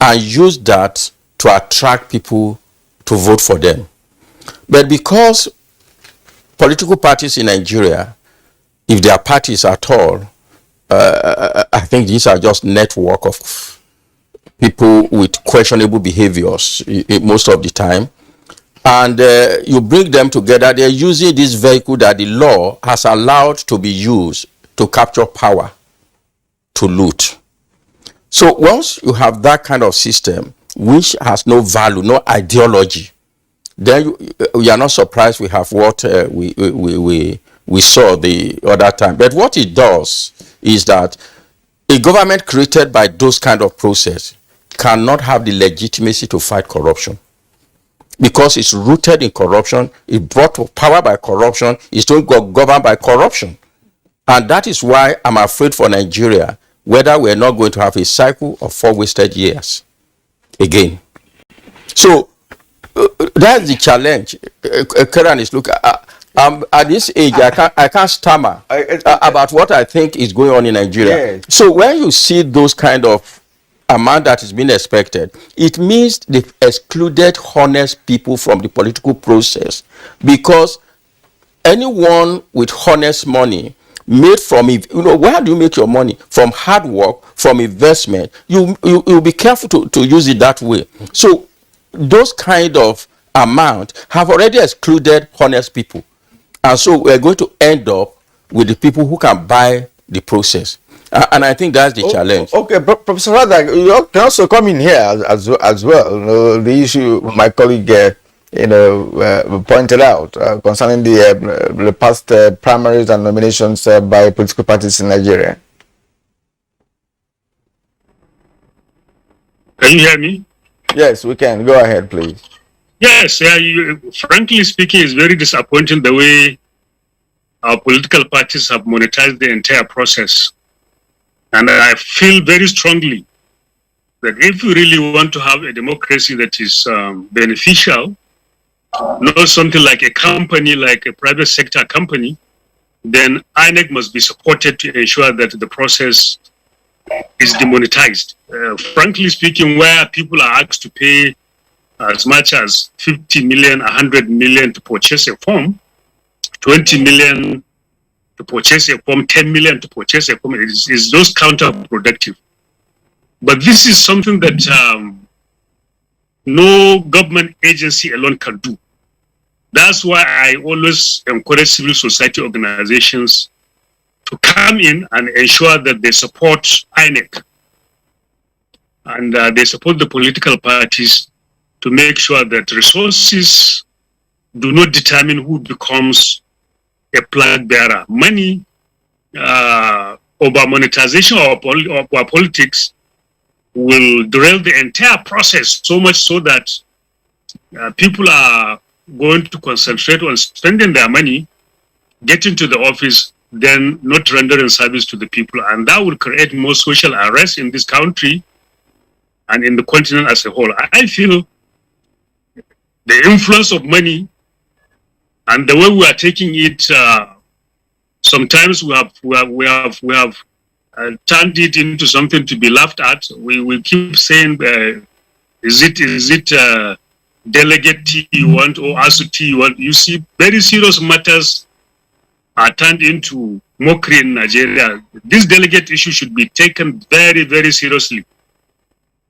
and use that to attract people to vote for them. But because political parties in Nigeria, if they are parties at all, I think these are just network of people with questionable behaviors most of the time. And you bring them together, they're using this vehicle that the law has allowed to be used to capture power, to loot. So once you have that kind of system, which has no value, no ideology, then you are not surprised we have what we saw the other time. But what it does is that a government created by those kind of process cannot have the legitimacy to fight corruption. Because it's rooted in corruption, it's brought to power by corruption, it's to govern by corruption. And that is why I'm afraid for Nigeria, whether we're not going to have a cycle of 4 wasted years again. So that's the challenge. Karen is looking at this age, I can't stammer about what I think is going on in Nigeria. Yes. So when you see those kind of amount that is being expected, it means they've excluded honest people from the political process, because anyone with honest money made from, where do you make your money? From hard work, from investment. You'll be careful to use it that way. So those kind of amount have already excluded honest people. And so we're going to end up with the people who can buy the process. And I think that's the challenge. Okay, Professor Rada, you can also come in here as well. The issue my colleague pointed out concerning the past primaries and nominations by political parties in Nigeria. Can you hear me? Yes, we can. Go ahead, please. Yes, frankly speaking, it's very disappointing the way our political parties have monetized the entire process. And I feel very strongly that if we really want to have a democracy that is beneficial, not something like a company, like a private sector company, then INEC must be supported to ensure that the process is demonetized. Frankly speaking, where people are asked to pay as much as 50 million, 100 million to purchase a form, 20 million to purchase a form, 10 million to purchase a form, is just counterproductive. But this is something that no government agency alone can do. That's why I always encourage civil society organizations to come in and ensure that they support INEC and they support the political parties to make sure that resources do not determine who becomes a flag bearer. Money over monetization of our politics will derail the entire process so much so that people are going to concentrate on spending their money, getting to the office, then not rendering service to the people. And that will create more social unrest in this country and in the continent as a whole. I feel the influence of money and the way we are taking it, sometimes we have turned it into something to be laughed at. We keep saying, is it delegate tea you want or ASU tea you want? You see, very serious matters are turned into mockery in Nigeria. This delegate issue should be taken very, very seriously.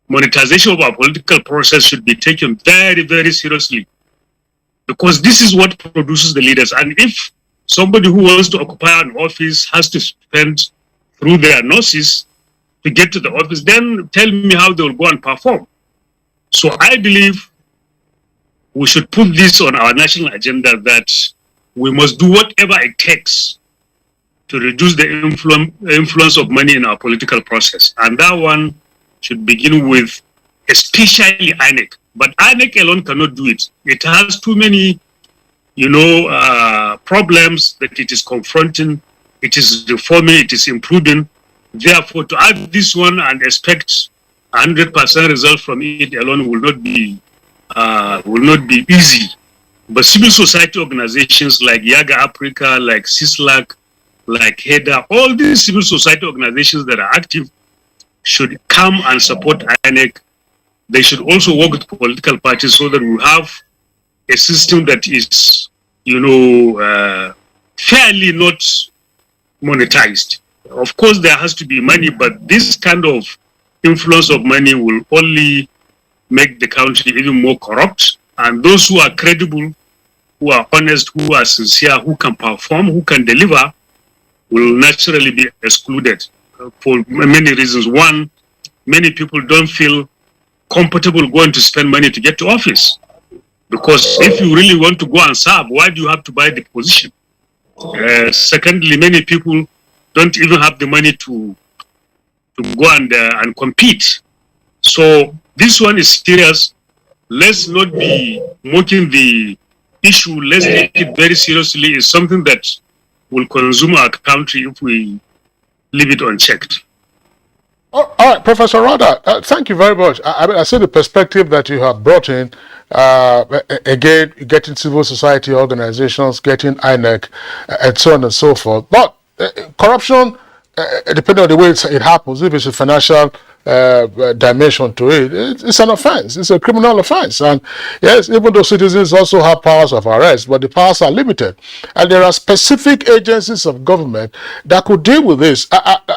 Monetization of our political process should be taken very, very seriously, because this is what produces the leaders. And if somebody who wants to occupy an office has to spend through their noses to get to the office, then tell me how they will go and perform. So I believe we should put this on our national agenda, that we must do whatever it takes to reduce the influence of money in our political process. And that one should begin with especially INEC. But INEC alone cannot do it. It has too many, problems that it is confronting. It is reforming, it is improving. Therefore, to add this one and expect 100% result from it alone will not be easy. But civil society organizations like Yaga Africa, like CISLAC, like HEDA, all these civil society organizations that are active should come and support INEC. They should also work with political parties so that we have a system that is, fairly not monetized. Of course, there has to be money, but this kind of influence of money will only make the country even more corrupt. And those who are credible, who are honest, who are sincere, who can perform, who can deliver, will naturally be excluded for many reasons. One, many people don't feel comfortable going to spend money to get to office. Because if you really want to go and serve, why do you have to buy the position? Secondly, many people don't even have the money to go and compete. So this one is serious. Let's not be mocking the issue. Let's take it very seriously. It's something that will consume our country if we leave it unchecked. All right, Professor Rada, thank you very much. I see the perspective that you have brought in. Again, getting civil society organizations, getting INEC, and so on and so forth. But corruption, depending on the way it happens, if it's a financial dimension to it, it's an offense. It's a criminal offense. And yes, even though citizens also have powers of arrest, but the powers are limited. And there are specific agencies of government that could deal with this.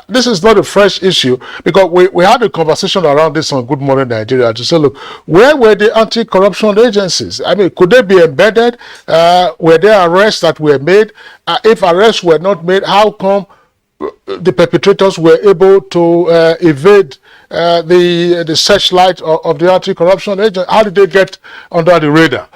This is not a fresh issue, because we had a conversation around this on Good Morning Nigeria to say, look, where were the anti-corruption agencies? I mean, could they be embedded? Were there arrests that were made? If arrests were not made, how come the perpetrators were able to evade the searchlight of the anti-corruption agent? How did they get under the radar,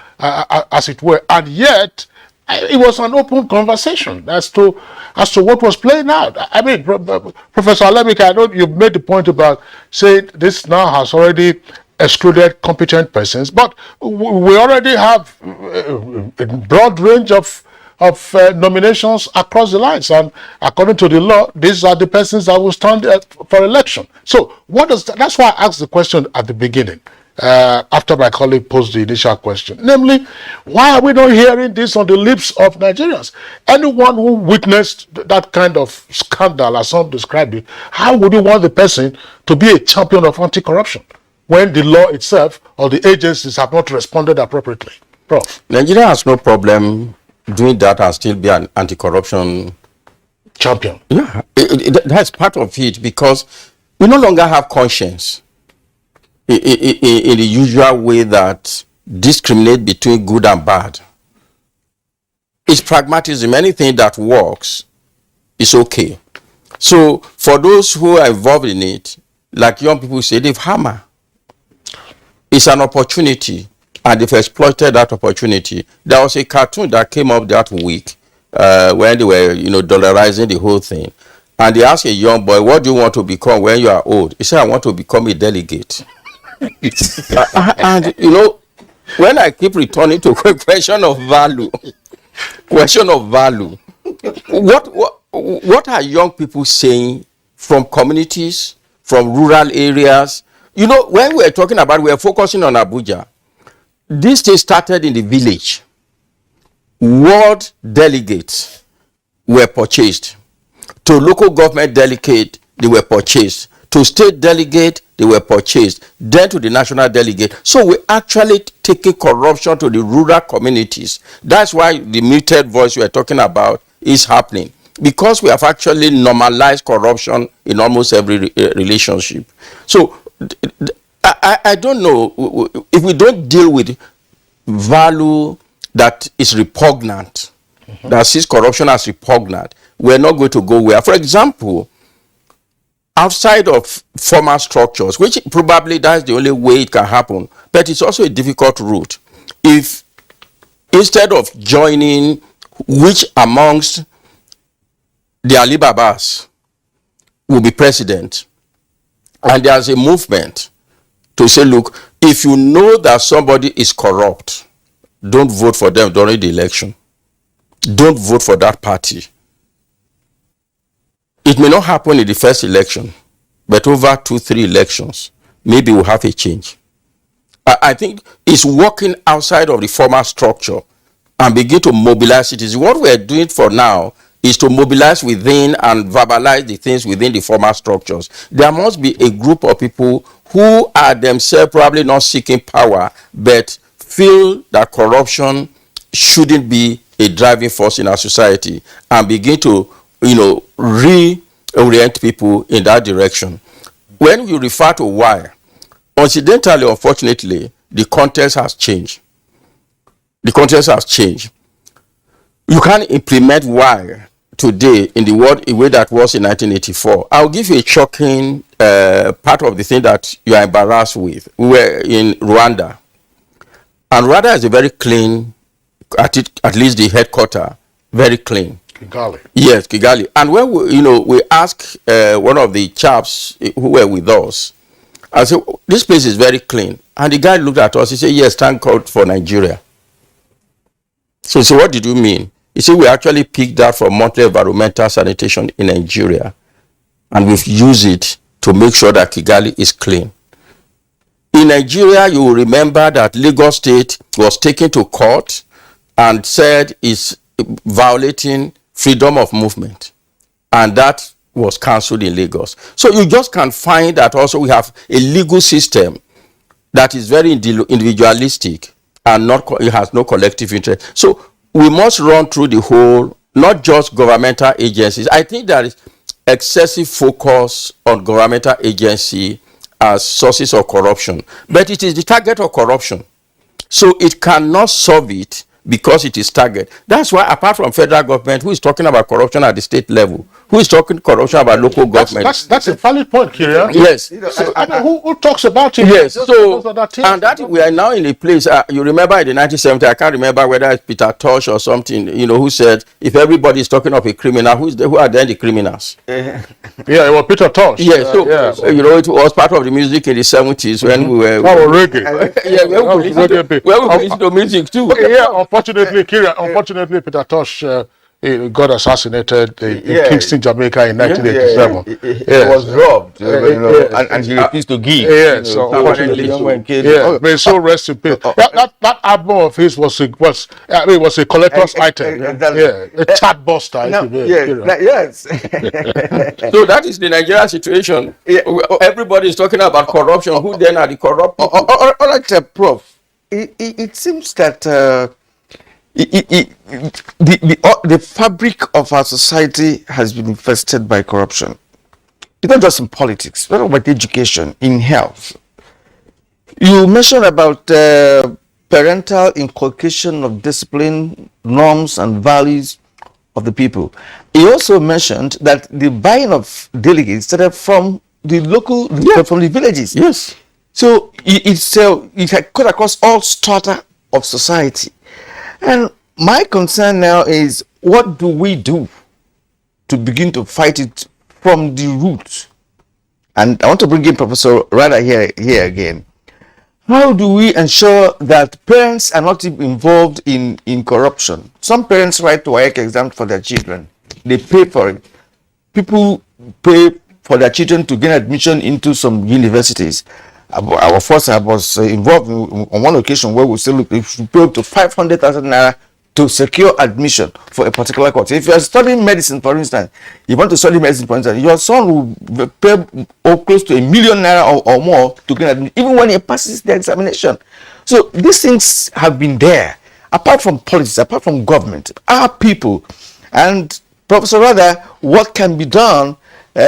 as it were? And yet, it was an open conversation as to what was playing out. I mean, Professor Alemika, I know you made the point about saying this now has already excluded competent persons, but we already have a broad range of of nominations across the lines. And according to the law, these are the persons that will stand for election. So what does that's why I asked the question at the beginning, after my colleague posed the initial question. Namely, why are we not hearing this on the lips of Nigerians? Anyone who witnessed that kind of scandal, as some described it, how would you want the person to be a champion of anti-corruption when the law itself or the agencies have not responded appropriately? Prof. Nigeria has no problem doing that and still be an anti-corruption champion. Yeah, that's part of it, because we no longer have conscience in the usual way that discriminate between good and bad. It's pragmatism. Anything that works is okay. So for those who are involved in it, like young people say, they've hammered. It's an opportunity, and they've exploited that opportunity. There was a cartoon that came up that week when they were, dollarizing the whole thing. And they asked a young boy, what do you want to become when you are old? He said, I want to become a delegate. And, when I keep returning to question of value, what are young people saying from communities, from rural areas? When we're talking about, we're focusing on Abuja. This thing started in the village. Ward delegates were purchased. To local government delegate, they were purchased. To state delegate, they were purchased. Then to the national delegate. So we're actually taking corruption to the rural communities. That's why the muted voice we're talking about is happening. Because we have actually normalized corruption in almost every relationship. So I don't know, if we don't deal with value that is repugnant, that sees corruption as repugnant, we're not going to go where. For example, outside of formal structures, which probably that's the only way it can happen, but it's also a difficult route. If instead of joining which amongst the Alibabas will be president, and there's a movement to say, look, if you know that somebody is corrupt, don't vote for them during the election. Don't vote for that party. It may not happen in the first election, but over 2-3 elections, maybe we'll have a change. I think it's working outside of the formal structure and begin to mobilize citizens. What we're doing for now is to mobilize within and verbalize the things within the formal structures. There must be a group of people who are themselves probably not seeking power, but feel that corruption shouldn't be a driving force in our society, and begin to, reorient people in that direction. When you refer to why, incidentally, unfortunately, the context has changed. The context has changed. You can't implement why today in the world a way that was in 1984. I'll give you a shocking part of the thing that you are embarrassed with. We were in Rwanda, and Rwanda is a very clean, at least the headquarters, very clean. Kigali. Yes, Kigali. And when we asked one of the chaps who were with us, I said, this place is very clean. And the guy looked at us, he said, yes, thank God for Nigeria. So what did you mean? He said, we actually picked that for monthly environmental sanitation in Nigeria, and we've used it to make sure that Kigali is clean. In Nigeria, you will remember that Lagos State was taken to court and said it's violating freedom of movement, and that was cancelled in Lagos. So you just can find that also we have a legal system that is very individualistic and it has no collective interest. So we must run through the whole, not just governmental agencies. I think there is excessive focus on governmental agency as sources of corruption, but it is the target of corruption. So it cannot solve it because it is target. That's why, apart from federal government, who is talking about corruption at the state level? Who is talking corruption about local government? That's a valid point, Kyria. Yes. Who talks about it? Yes. So, and that we are now in a place, you remember in the 1970s, I can't remember whether it's Peter Tosh or something, who said, if everybody is talking of a criminal, who are then the criminals? Yeah, it was Peter Tosh. Yes. So, it was part of the music in the 70s when we were... reggae. Yeah, when we listen to music too. Yeah, unfortunately, Peter Tosh he got assassinated in Kingston, Jamaica in 1987. He was robbed, and he refused to give. So unfortunately, may so rest in peace. That album of his was a collector's item. A chat buster. Yes. So that is the Nigeria situation. Everybody is talking about corruption. Who then are the corrupt people? All right, Prof. It seems that the fabric of our society has been infested by corruption. It's not just in politics, but about education, in health. You mentioned about parental inculcation of discipline, norms, and values of the people. He also mentioned that the buying of delegates started from the local, from the villages. Yes. So it had cut across all strata of society. And my concern now is, what do we do to begin to fight it from the root? And I want to bring in Professor Rada here again. How do we ensure that parents are not involved in corruption? Some parents write to WAEC exam for their children. They pay for it. People pay for their children to gain admission into some universities. Of course, I was involved on one occasion where we said, look, if you pay up to 500,000 naira to secure admission for a particular course. If you are studying medicine, for instance, you want to study medicine, for instance, your son will pay close to 1 million naira or more to gain admission, even when he passes the examination. So these things have been there. Apart from politics, apart from government, our people. And Professor Rada, what can be done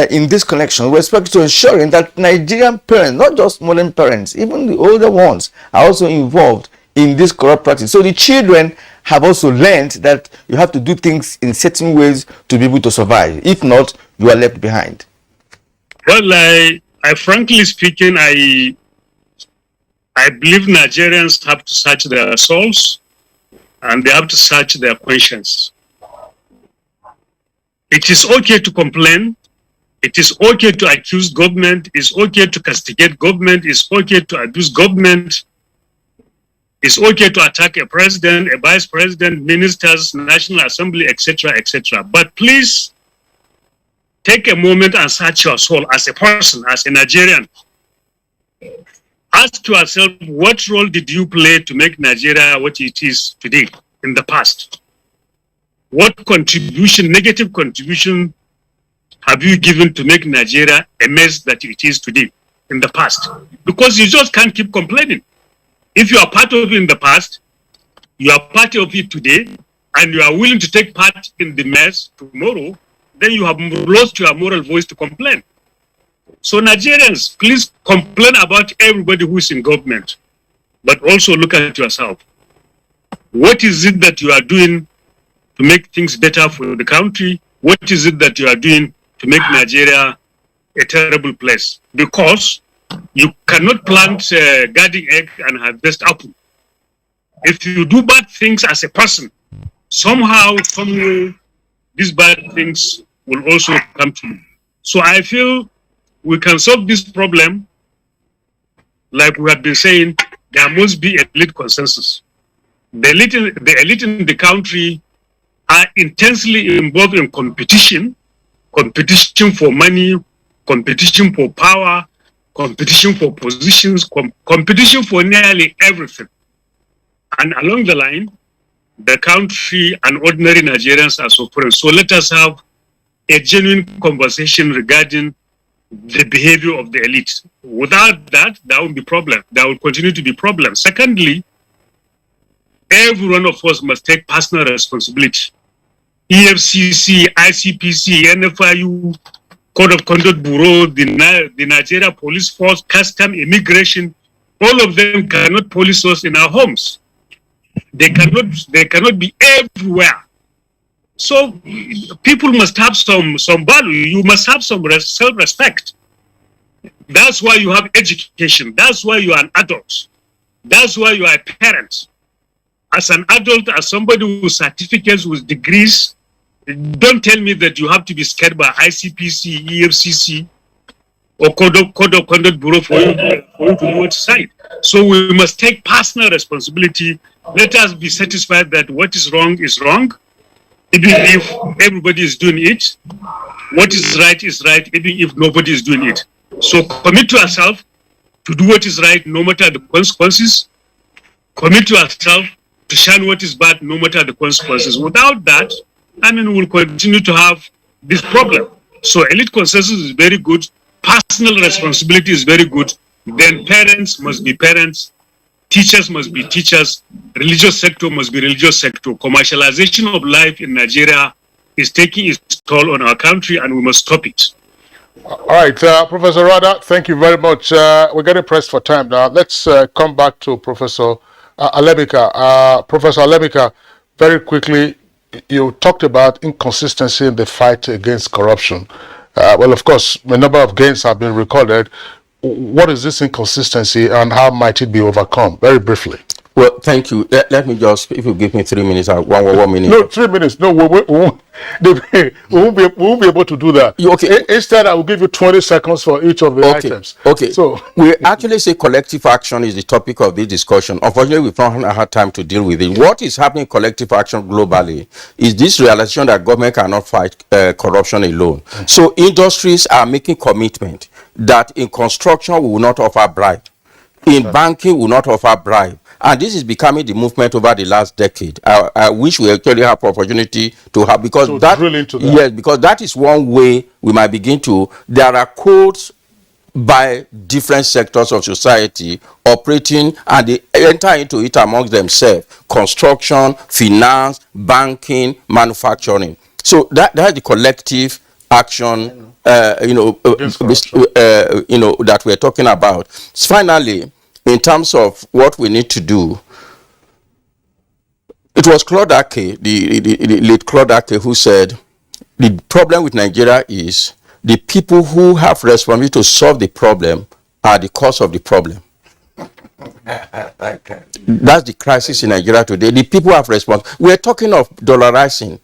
in this connection with respect to ensuring that Nigerian parents, not just modern parents, even the older ones, are also involved in this corrupt practice? So the children have also learned that you have to do things in certain ways to be able to survive. If not, you are left behind. Well, I frankly speaking, I believe Nigerians have to search their souls and they have to search their conscience. It is okay to complain. It is okay to accuse government. It's okay to castigate government. It's okay to abuse government. It's okay to attack a president, a vice president, ministers, National Assembly, etc., etc. But please take a moment and search your soul as a person, as a Nigerian. Ask yourself, what role did you play to make Nigeria what it is today in the past? What contribution, negative contribution, have you given to make Nigeria a mess that it is today in the past? Because you just can't keep complaining. If you are part of it in the past, you are part of it today, and you are willing to take part in the mess tomorrow, then you have lost your moral voice to complain. So Nigerians, please complain about everybody who is in government, but also look at yourself. What is it that you are doing to make things better for the country? What is it that you are doing to make Nigeria a terrible place? Because you cannot plant a garden egg and harvest apple. If you do bad things as a person, somehow, someway, these bad things will also come to you. So I feel we can solve this problem. Like we have been saying, there must be a elite consensus. The elite in the country are intensely involved in competition for money, competition for power, competition for positions, competition for nearly everything. And along the line, the country and ordinary Nigerians are suffering. So let us have a genuine conversation regarding the behavior of the elite. Without that, there will be problem. There will continue to be problems. Secondly, every one of us must take personal responsibility. EFCC, ICPC, NFIU, Code of Conduct Bureau, the Nigeria Police Force, Custom, Immigration, all of them cannot police us in our homes. They cannot be everywhere. So people must have some value. You must have some self-respect. That's why you have education. That's why you are an adult. That's why you are a parent. As an adult, as somebody with certificates, with degrees, don't tell me that you have to be scared by ICPC, EFCC, or Code of Conduct Bureau for you to know what to say. So we must take personal responsibility Let us be satisfied that what is wrong, even if everybody is doing it. What is right, even if nobody is doing it. So commit to ourselves to do what is right, no matter the consequences. Commit to ourselves to shun what is bad, no matter the consequences. Without that, we'll continue to have this problem. So elite consensus is very good. Personal responsibility is very good. Then parents must be parents. Teachers must be teachers. Religious sector must be religious sector. Commercialization of life in Nigeria is taking its toll on our country, and we must stop it. All right, Professor Rada, thank you very much. We're getting pressed for time now. Let's come back to Professor Alemika. Professor Alemika, very quickly, you talked about inconsistency in the fight against corruption. Well, of course, a number of gains have been recorded. What is this inconsistency and how might it be overcome? Very briefly. Well, thank you. Let me just, if you give me 3 minutes, one minute. No, 3 minutes. No, we won't be able to do that. Okay. Instead, I will give you 20 seconds for each of the items. Okay. So we actually say collective action is the topic of this discussion. Unfortunately, we've not had time to deal with it. What is happening in collective action globally is this realization that government cannot fight corruption alone. So industries are making commitment that in construction we will not offer bribe. In banking we will not offer bribe. And this is becoming the movement over the last decade. I wish we actually have opportunity to have, because yes, because that is one way we might begin to. There are codes by different sectors of society operating, and they enter into it amongst themselves: construction, finance, banking, manufacturing. So that's the collective action, that we're talking about. Finally, in terms of what we need to do, it was Claude Ake, the late Claude Ake, who said the problem with Nigeria is the people who have responsibility to solve the problem are the cause of the problem. That's the crisis in Nigeria today. The people have responsibility. We're talking of dollarizing.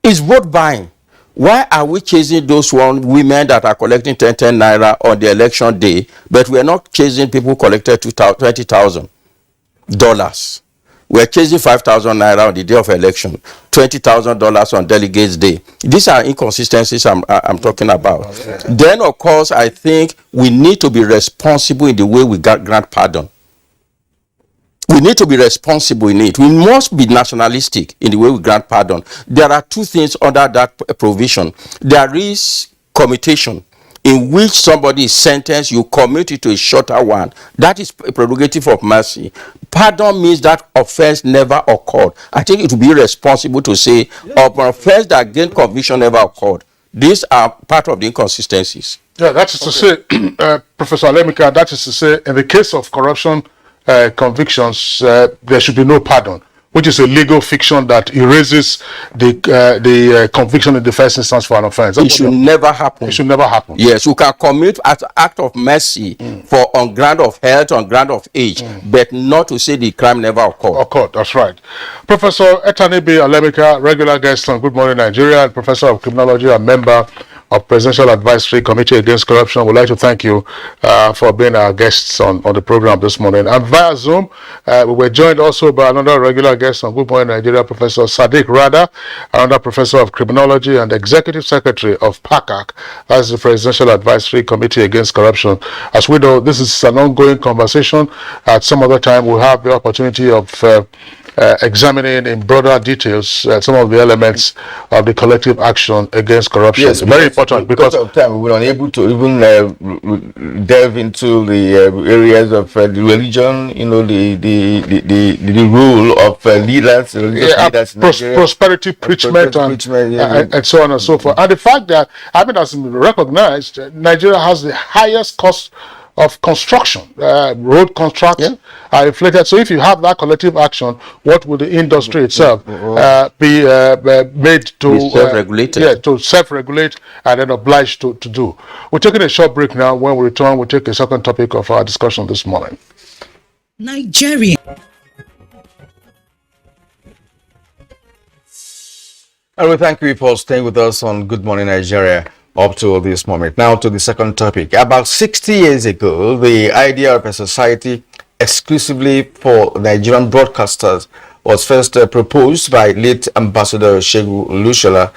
It's vote buying. Why are we chasing those women that are collecting 10 naira on the election day, but we are not chasing people who collected $20,000? We are chasing 5,000 naira on the day of election, $20,000 on delegates day. These are inconsistencies I'm talking about. Then, of course, I think we need to be responsible in the way we grant pardon. We need to be responsible in it. We must be nationalistic in the way we grant pardon. There are two things under that provision. There is commutation, in which somebody is sentenced, you commute it to a shorter one. That is a prerogative of mercy. Pardon means that offense never occurred. I think it would be responsible to say, of an offense that gained conviction never occurred. These are part of the inconsistencies. Yeah, that is to say, Professor Alemika, that is to say, in the case of corruption convictions, there should be no pardon, which is a legal fiction that erases the conviction in the first instance for an offense. It should never happen. It should never happen. Yes, you can commit as an act of mercy for on ground of health, on ground of age, but not to say the crime never occurred. Occurred, that's right. Professor Etanibi Alemika, regular guest on Good Morning Nigeria, and Professor of Criminology and member of Presidential Advisory Committee Against Corruption. We'd like to thank you for being our guests on the program this morning. And via Zoom, we were joined also by another regular guest on Good Morning Nigeria, Professor Sadiq Rada, another Professor of Criminology and Executive Secretary of PACAC, as the Presidential Advisory Committee Against Corruption. As we know, this is an ongoing conversation. At some other time, we'll have the opportunity of examining in broader details some of the elements of the collective action against corruption. Yes, very important because of time we were unable to even delve into the areas of the religion, the role of leaders, religious leaders, prosperity preachment, and so on and so forth. And the fact that, as recognized, Nigeria has the highest cost of construction. Road contracts are inflated. So if you have that collective action, what would the industry itself be made to self-regulate? To self-regulate and then obliged to do. We're taking a short break now. When we return, we'll take a second topic of our discussion this morning. Nigerian. And we thank you for staying with us on Good Morning Nigeria up to this moment. Now to the second topic. About 60 years ago, the idea of a society exclusively for Nigerian broadcasters was first proposed by late Ambassador Shegun Lushola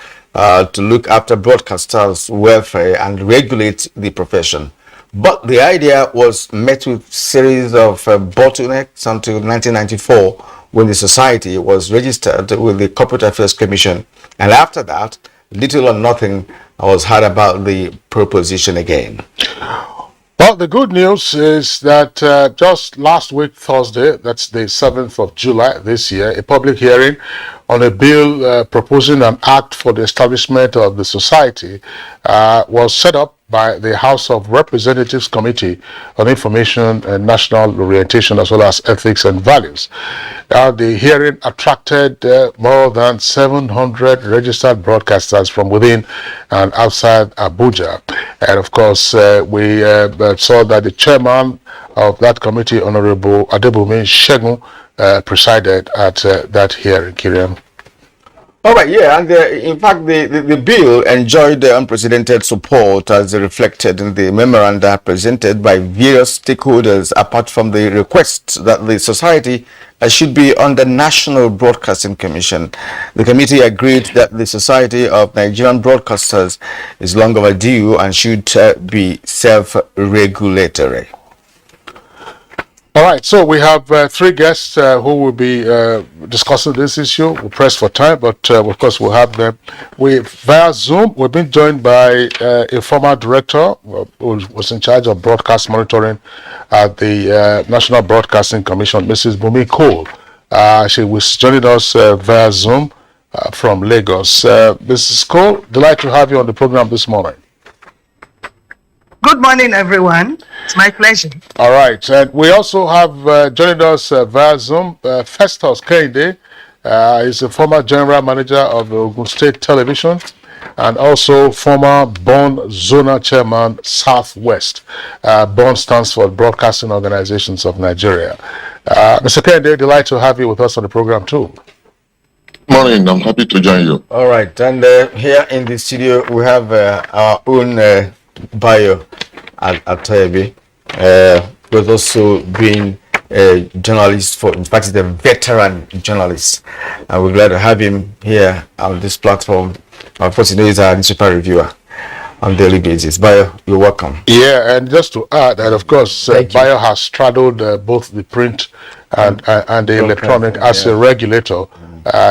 to look after broadcasters' welfare and regulate the profession. But the idea was met with series of bottlenecks until 1994, when the society was registered with the Corporate Affairs Commission, and after that, little or nothing was heard about the proposition again. Well, the good news is that just last week, Thursday, that's the 7th of July this year, a public hearing on a bill proposing an act for the establishment of the society was set up by the House of Representatives Committee on Information and National Orientation, as well as Ethics and Values. The hearing attracted more than 700 registered broadcasters from within and outside Abuja. And of course, we saw that the chairman of that committee, Honorable Adebumi Shegun, presided at that hearing. Kiriam. All right, yeah, and in fact, the bill enjoyed unprecedented support as reflected in the memoranda presented by various stakeholders, apart from the request that the society should be under National Broadcasting Commission. The committee agreed that the Society of Nigerian Broadcasters is long overdue and should be self-regulatory. All right, so we have three guests who will be discussing this issue. We're pressed for time, but of course we'll have them. Via Zoom, we've been joined by a former director who was in charge of broadcast monitoring at the National Broadcasting Commission, Mrs. Bumi Cole. She was joining us via Zoom from Lagos. Mrs. Cole, delighted to have you on the program this morning. Good morning, everyone. It's my pleasure. All right. And we also have joining us via Zoom, Festus Kende. He's a former general manager of Ogun State Television and also former Bond Zonal Chairman, Southwest. Bond stands for Broadcasting Organizations of Nigeria. Mr. Kende, delighted to have you with us on the program too. Morning, I'm happy to join you. All right. And here in the studio, we have our own Bayo Atoyebi, who has also been a journalist in fact, he's a veteran journalist, and we're glad to have him here on this platform. Of course, he's our newspaper reviewer on a daily basis. Bayo, you're welcome. Yeah, and just to add that, of course, Bayo has straddled both the print and the electronic as a regulator.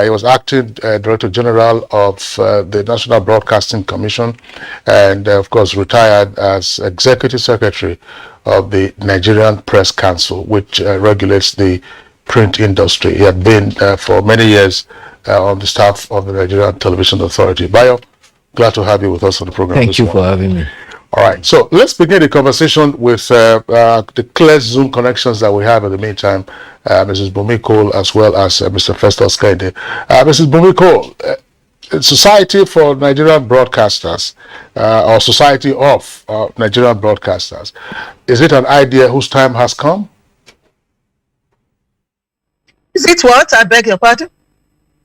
He was acting Director General of the National Broadcasting Commission and, of course, retired as Executive Secretary of the Nigerian Press Council, which regulates the print industry. He had been for many years on the staff of the Nigerian Television Authority. Bayo, glad to have you with us on the program. Thank you for having me. All right, so let's begin the conversation with the clear Zoom connections that we have in the meantime, Mrs. Bumi Cole as well as Mr. Festus Kende. Mrs. Bumi Cole, Society for Nigerian Broadcasters, or Society of Nigerian Broadcasters, is it an idea whose time has come? Is it what? I beg your pardon?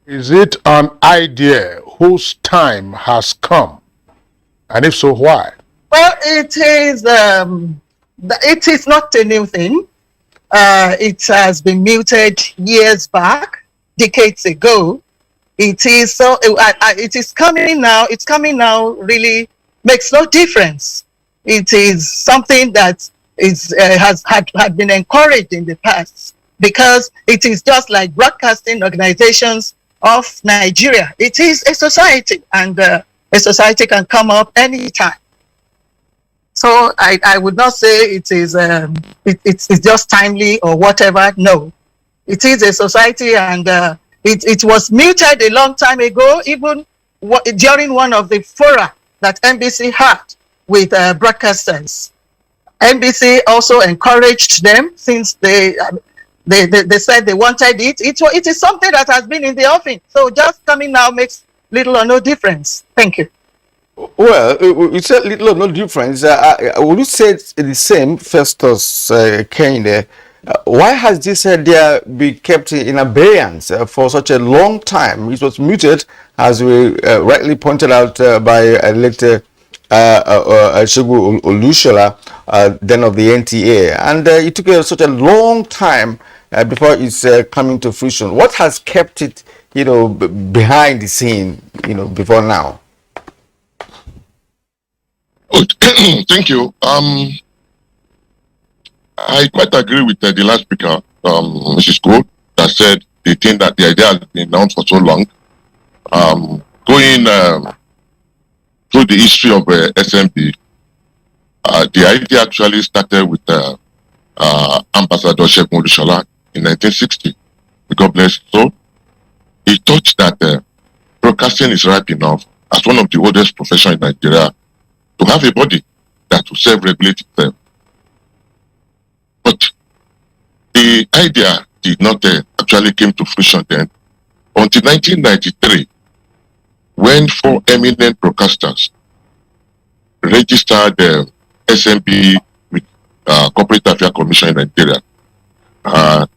Is it an idea whose time has come? And if so, why? Well, it is not a new thing. It has been muted years back, decades ago. It is so. It is coming now. It's coming now. Really makes no difference. It is something that had been encouraged in the past, because it is just like broadcasting organizations of Nigeria. It is a society, and a society can come up anytime. So I would not say it is it's just timely or whatever. No, it is a society, and it was muted a long time ago, even during one of the fora that NBC had with broadcasters. NBC also encouraged them, since they said they wanted it. It is something that has been in the offing. So just coming now makes little or no difference. Thank you. Well, you said little or no difference. Would you say it's the same, Festus Kende? Why has this idea been kept in abeyance for such a long time? It was muted, as we rightly pointed out by late Shogu Olushola, then of the NTA, and it took such a long time before it's coming to fruition. What has kept it, behind the scene, before now? Oh, thank you. I quite agree with the last speaker, Mrs. Cole, that said the thing that the idea has been announced for so long. Going through the history of SMB, the idea actually started with Ambassador Segun Olushola in 1960. God bless his soul. He thought that broadcasting is ripe enough as one of the oldest professions in Nigeria to have a body that will self-regulate itself. But the idea did not actually came to fruition then until 1993, when 4 eminent broadcasters registered the SMB with Corporate Affairs Commission in Nigeria.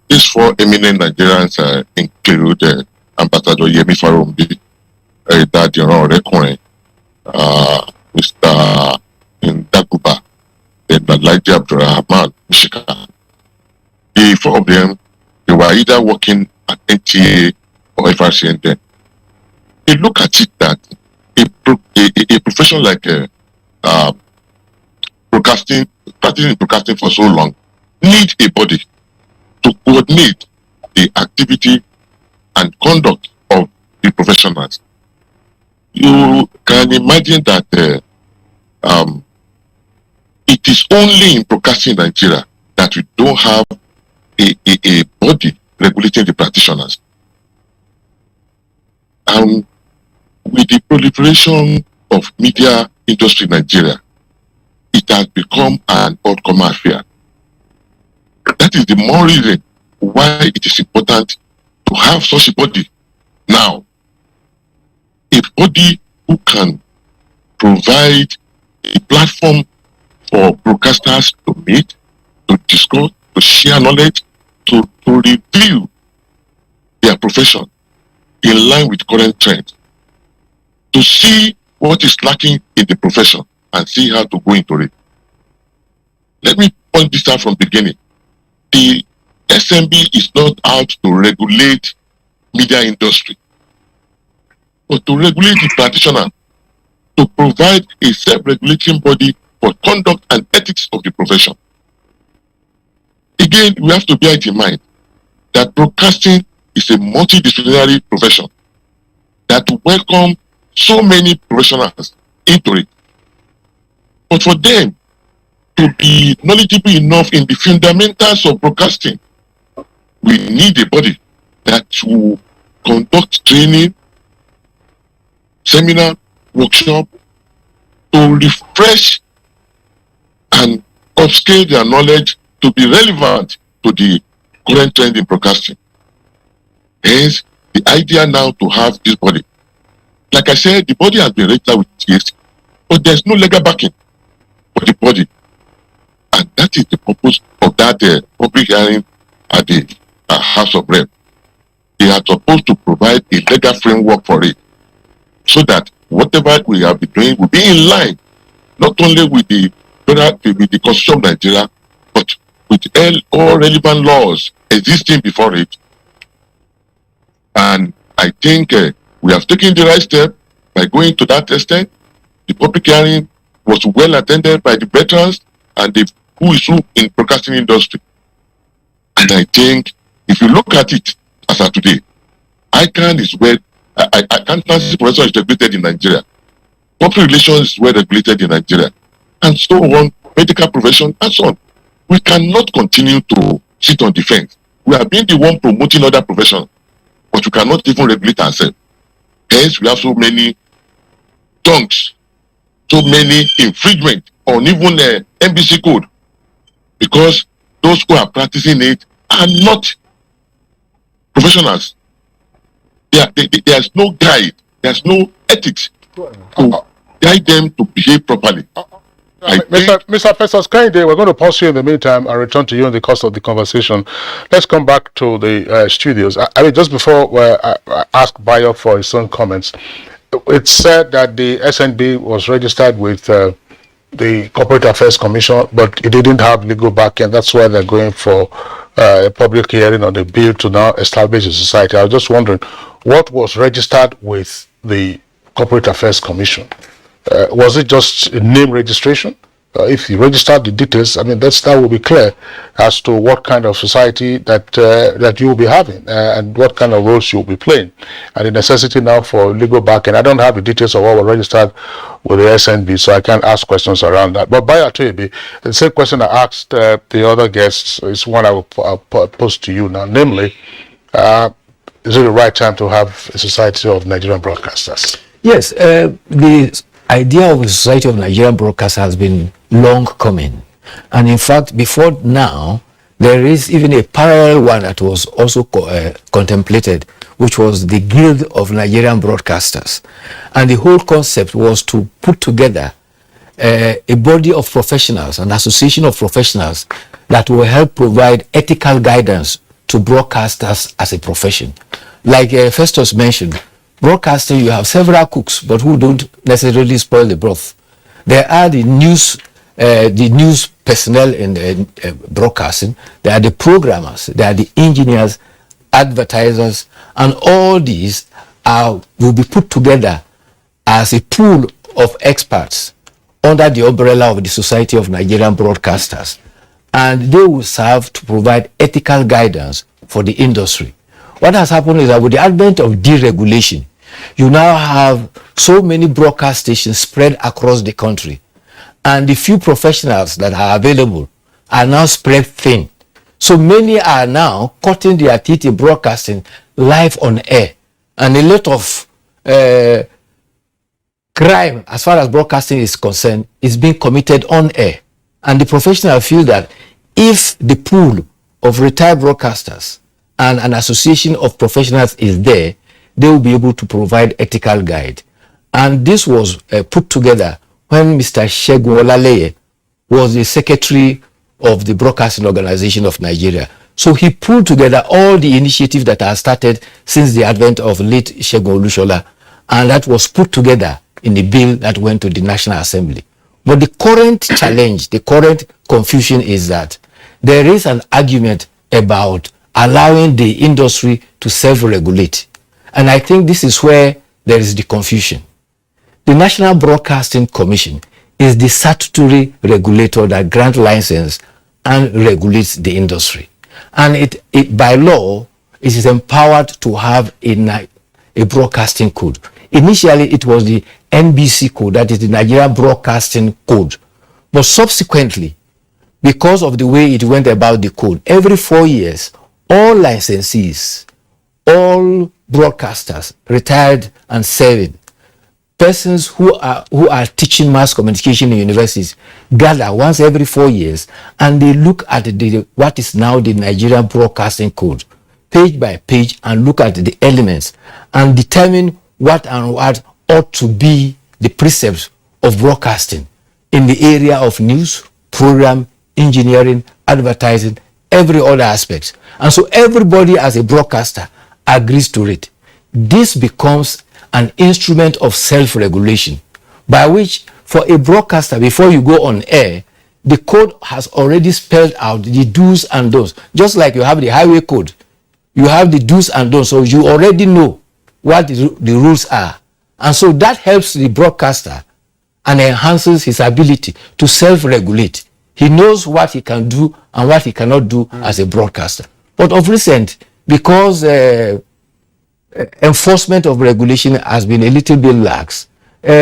These 4 eminent Nigerians include Ambassador Yemi Farombi, Dadiran Orekunrin, Mr. Ndakuba, then Alhaji Abdurrahman Mishika. The 4 of them, they were either working at NTA or FRCN then. They look at it that a profession like broadcasting, practicing broadcasting for so long, needs a body to coordinate the activity and conduct of the professionals. You can imagine that it is only in broadcasting in Nigeria that we don't have a body regulating the practitioners. And with the proliferation of media industry in Nigeria, it has become an outcome affair. That is the more reason why it is important to have such a body now. A body who can provide a platform for broadcasters to meet, to discuss, to share knowledge, to review their profession in line with current trends, to see what is lacking in the profession and see how to go into it. Let me point this out from the beginning. The SMB is not out to regulate media industry, but to regulate the practitioner, to provide a self-regulating body for conduct and ethics of the profession. Again, we have to bear it in mind that broadcasting is a multidisciplinary profession that welcomes so many professionals into it. But for them to be knowledgeable enough in the fundamentals of broadcasting, we need a body that will conduct training, seminar, workshop, to refresh and upscale their knowledge to be relevant to the current trend in broadcasting. Hence, the idea now to have this body. Like I said, the body has been registered with TSC, but there's no legal backing for the body. And that is the purpose of that public hearing at the House of Rep. They are supposed to provide a legal framework for it, so that whatever we have been doing will be in line, not only with the Constitution of Nigeria, but with all relevant laws existing before it. And I think we have taken the right step by going to that extent. The public hearing was well attended by the veterans and the who is who in broadcasting industry. And I think if you look at it as of today, ICANN is well, accountancy profession is regulated in Nigeria. Public relations is well regulated in Nigeria. And so on, medical profession and so on. We cannot continue to sit on the fence. We are being the one promoting other professions, but we cannot even regulate ourselves. Hence, we have so many dunks, so many infringements on even the NBC code, because those who are practicing it are not professionals. There's no guide, there's no ethics to guide them to behave properly. Mr. Festus Kinde, we're going to pause you in the meantime and return to you in the course of the conversation. Let's come back to the studios. I mean, just before I ask Bayo for his own comments, it's said that the SNB was registered with the Corporate Affairs Commission, but it didn't have legal backing. That's why they're going for a public hearing on the bill to now establish a society. I was just wondering, what was registered with the Corporate Affairs Commission? Was it just a name registration? If you register the details, I mean, that will be clear as to what kind of society that you will be having and what kind of roles you will be playing, and the necessity now for legal backing. I don't have the details of what was registered with the SNB, so I can't ask questions around that. But by Atoebe, the same question I asked the other guests is one I'll pose to you now, namely, is it the right time to have a society of Nigerian broadcasters? Yes, the idea of a society of Nigerian broadcasters has been long coming, and in fact before now there is even a parallel one that was also contemplated, which was the Guild of Nigerian Broadcasters, and the whole concept was to put together a body of professionals, an association of professionals that will help provide ethical guidance to broadcasters as a profession. Like Festus mentioned, broadcasting, you have several cooks, but who don't necessarily spoil the broth. There are the news personnel in broadcasting. There are the programmers. There are the engineers, advertisers, and all these will be put together as a pool of experts under the umbrella of the Society of Nigerian Broadcasters, and they will serve to provide ethical guidance for the industry. What has happened is that with the advent of deregulation, you now have so many broadcast stations spread across the country, and the few professionals that are available are now spread thin. So many are now cutting their teeth in broadcasting live on air, and a lot of crime as far as broadcasting is concerned is being committed on air. And the professionals feel that if the pool of retired broadcasters and an association of professionals is there, they will be able to provide ethical guide. And this was put together when Mr. Segun Olaleye was the secretary of the Broadcasting Organization of Nigeria. So he pulled together all the initiatives that are started since the advent of late Segun Olushola, and that was put together in the bill that went to the National Assembly. But the current challenge, the current confusion is that there is an argument about allowing the industry to self-regulate. And I think this is where there is the confusion. The National Broadcasting Commission is the statutory regulator that grants license and regulates the industry. And it by law, it is empowered to have a broadcasting code. Initially, it was the NBC code, that is the Nigerian Broadcasting Code. But subsequently, because of the way it went about the code, every 4 years, all licensees, all broadcasters, retired and serving, persons who are teaching mass communication in universities gather once every 4 years, and they look at what is now the Nigerian Broadcasting Code, page by page, and look at the elements and determine what ought to be the precepts of broadcasting in the area of news, program, engineering, advertising, every other aspect. And so everybody as a broadcaster agrees to it. This becomes an instrument of self-regulation, by which for a broadcaster, before you go on air, the code has already spelled out the do's and don'ts. Just like you have the highway code, you have the do's and don'ts, so you already know what the rules are. And so that helps the broadcaster and enhances his ability to self-regulate. He knows what he can do and what he cannot do as a broadcaster. But of recent, because enforcement of regulation has been a little bit lax,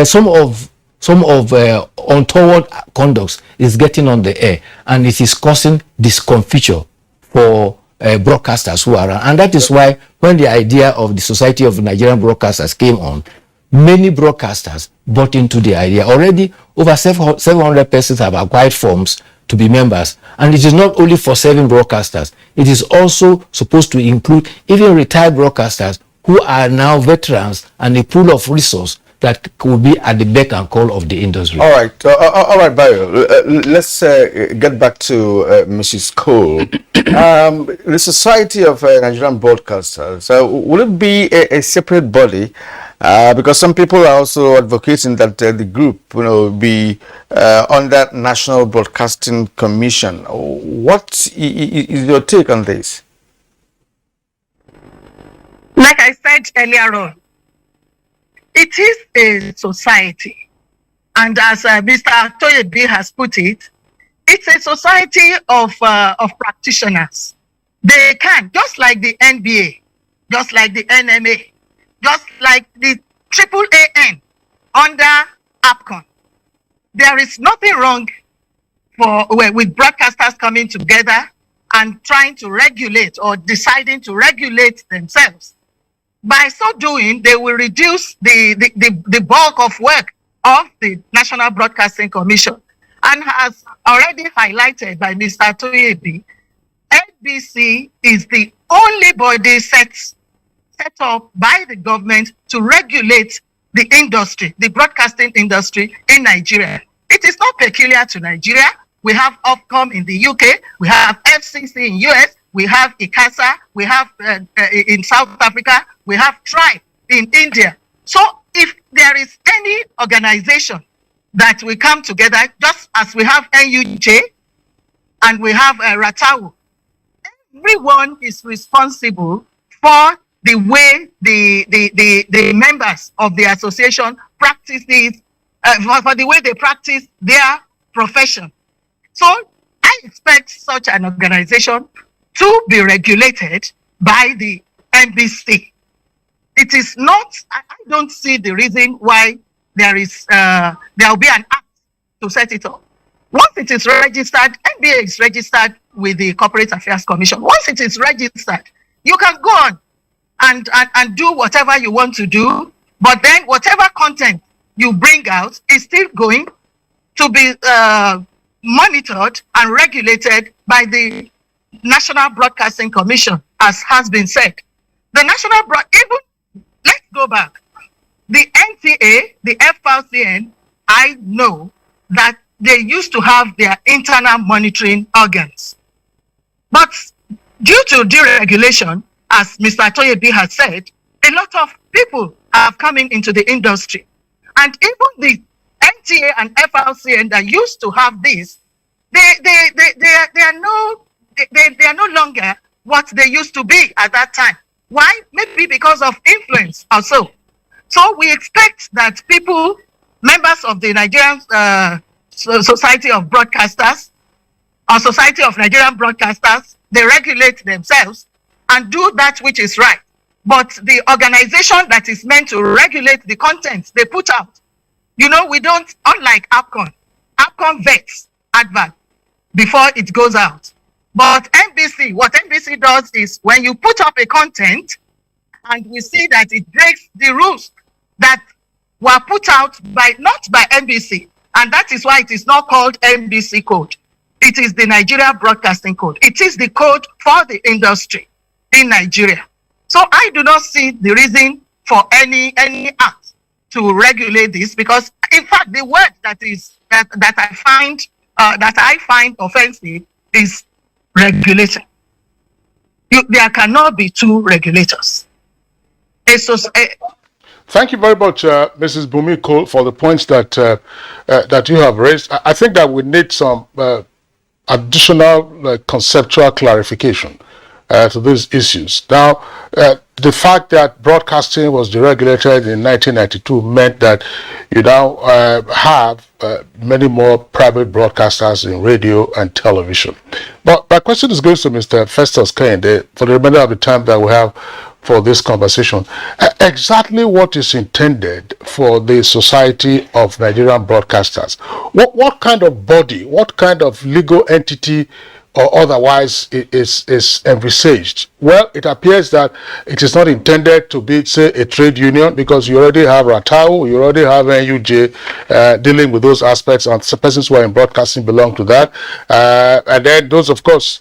some of untoward conduct is getting on the air, and it is causing discomfiture for broadcasters who are around. And that is why when the idea of the Society of Nigerian Broadcasters came on, many broadcasters bought into the idea. Already over 700 persons have acquired forms to be members, and it is not only for serving broadcasters, it is also supposed to include even retired broadcasters who are now veterans and a pool of resource that could be at the beck and call of the industry. All right, Bayo. Let's get back to Mrs. Cole. The Society of Nigerian Broadcasters, will it be a separate body Because some people are also advocating that the group, be under National Broadcasting Commission. What is your take on this? Like I said earlier on, it is a society. And as Mr. Toyebi has put it, it's a society of practitioners. They can, just like the NBA, just like the NMA, just like the AAAN under APCON. There is nothing wrong with broadcasters coming together and trying to regulate or deciding to regulate themselves. By so doing, they will reduce the bulk of work of the National Broadcasting Commission. And as already highlighted by Mr. Toyebi, NBC is the only body set up by the government to regulate the industry, the broadcasting industry in Nigeria. It is not peculiar to Nigeria. We have Ofcom in the UK, we have FCC in US, we have ICASA, we have in South Africa, we have TRIBE in India. So if there is any organization that we come together, just as we have NUJ and we have RATAU, everyone is responsible for the way the members of the association practices, for the way they practice their profession. So I expect such an organization to be regulated by the NBC. It is not, I don't see the reason why there will be an act to set it up. Once it is registered, NBA is registered with the Corporate Affairs Commission. Once it is registered, you can go on and do whatever you want to do, but then whatever content you bring out is still going to be monitored and regulated by the National Broadcasting Commission, as has been said. The let's go back. The NTA, the FRCN, I know that they used to have their internal monitoring organs. But due to deregulation, as Mr. Toyebi has said, a lot of people have come into the industry. And even the NTA and FRCN that used to have this, they are no longer what they used to be at that time. Why? Maybe because of influence also. So we expect that people, members of the Nigerian Society of Broadcasters, or Society of Nigerian Broadcasters, they regulate themselves and do that which is right. But the organization that is meant to regulate the content they put out, we don't, unlike APCON vets advert before it goes out. But NBC, what NBC does is when you put up a content and we see that it breaks the rules that were put out not by NBC, and that is why it is not called NBC code. It is the Nigeria Broadcasting Code. It is the code for the industry in Nigeria. So I do not see the reason for any act to regulate this, because in fact the word that I find offensive is regulator. There cannot be two regulators. Thank you very much, Mrs. Bumi Cole, for the points that that you have raised. I think that we need some additional conceptual clarification to these issues. Now, the fact that broadcasting was deregulated in 1992 meant that you now have many more private broadcasters in radio and television. But my question is going to Mr. Festus Kehinde for the remainder of the time that we have for this conversation. Exactly what is intended for the Society of Nigerian Broadcasters? What kind of body, what kind of legal entity or otherwise is envisaged? Well, it appears that it is not intended to be, say, a trade union, because you already have RATAU, you already have NUJ dealing with those aspects, and persons who are in broadcasting belong to that. And then those, of course,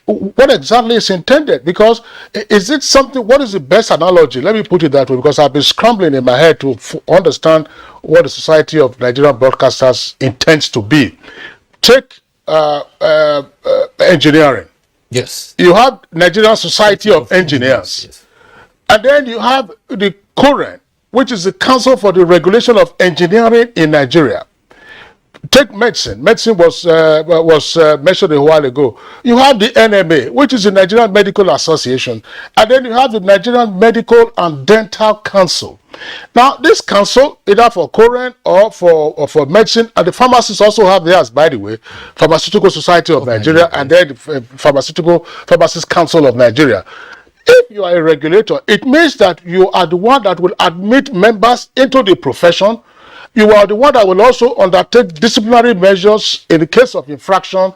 what exactly is intended? Because is it something, what is the best analogy? Let me put it that way, because I've been scrambling in my head to understand what the Society of Nigerian Broadcasters intends to be. Take engineering. Yes. You have Nigerian Society of Engineers. Yes. And then you have the current which is the Council for the Regulation of Engineering in Nigeria. Take medicine. Medicine was mentioned a while ago. You have the NMA, which is the Nigerian Medical Association, and then you have the Nigerian Medical and Dental Council. Now, this council, either for current or for medicine, and the pharmacists also have theirs, by the way, Pharmaceutical Society of Nigeria, and then the Pharmacist Council of Nigeria. If you are a regulator, it means that you are the one that will admit members into the profession. You are the one that will also undertake disciplinary measures in the case of infraction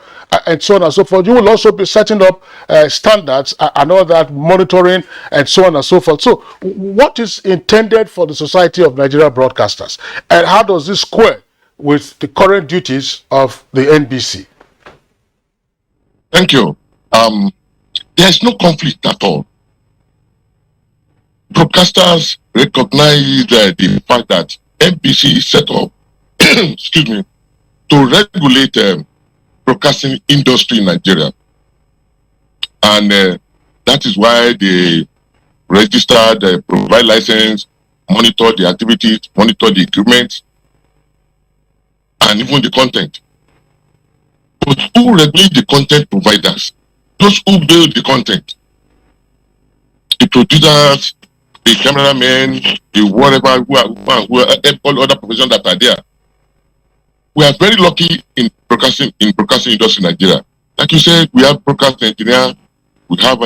and so on and so forth. You will also be setting up standards and all that, monitoring and so on and so forth. So what is intended for the Society of Nigerian Broadcasters? And how does this square with the current duties of the NBC? Thank you. There's no conflict at all. Broadcasters recognize the fact that NBC is set up, excuse me, to regulate broadcasting industry in Nigeria, and that is why they registered, provide license, monitor the activities, monitor the equipment, and even the content. But who regulate the content providers? Those who build the content, the producers, the cameramen, the whatever, who are all other professions that are there. We are very lucky in broadcasting industry in Nigeria. Like you said, we have broadcast engineers, we have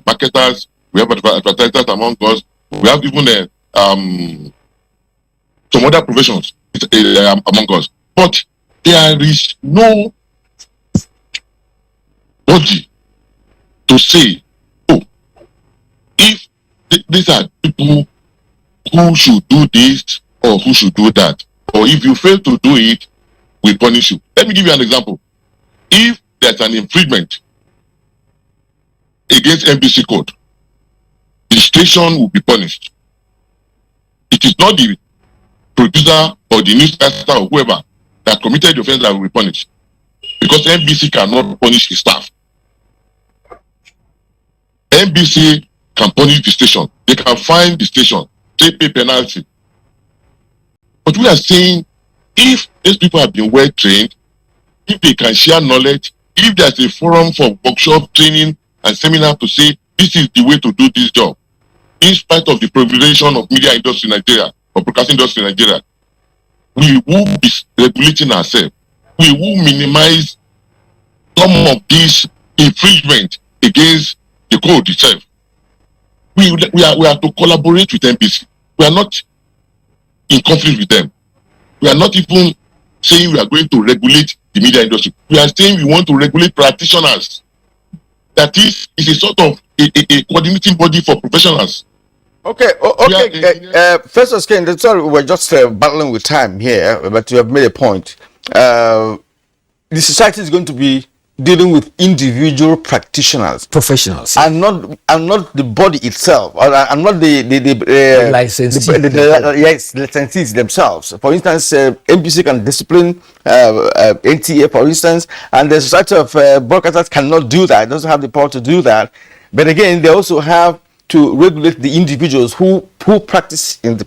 marketers, we have advertisers among us, we have even some other professions among us. But there is no body to say, oh, if these are people who should do this or who should do that. Or if you fail to do it, we punish you. Let me give you an example. If there's an infringement against NBC code, the station will be punished. It is not the producer or the newscaster or whoever that committed the offense that will be punished. Because NBC cannot punish his staff. NBC can punish the station. They can fine the station. They pay penalty. But we are saying, if these people have been well trained, if they can share knowledge, if there's a forum for workshop training and seminar to say this is the way to do this job, in spite of the privilege of media industry in Nigeria or broadcasting industry in Nigeria, we will be regulating ourselves. We will minimize some of these infringement against the code itself. We are to collaborate with NBC. We are not in conflict with them. We are not even saying we are going to regulate the media industry. We are saying we want to regulate practitioners. That is a sort of a coordinating body for professionals. Okay, first of all, sorry, we're just battling with time here, but you have made a point. The society is going to be dealing with individual practitioners, professionals, and not the body itself, and not the licensees. Yes, licensees themselves. For instance, NBC can discipline NTA, for instance, and the Society of Broadcasters cannot do that. It doesn't have the power to do that. But again, they also have to regulate the individuals who practice the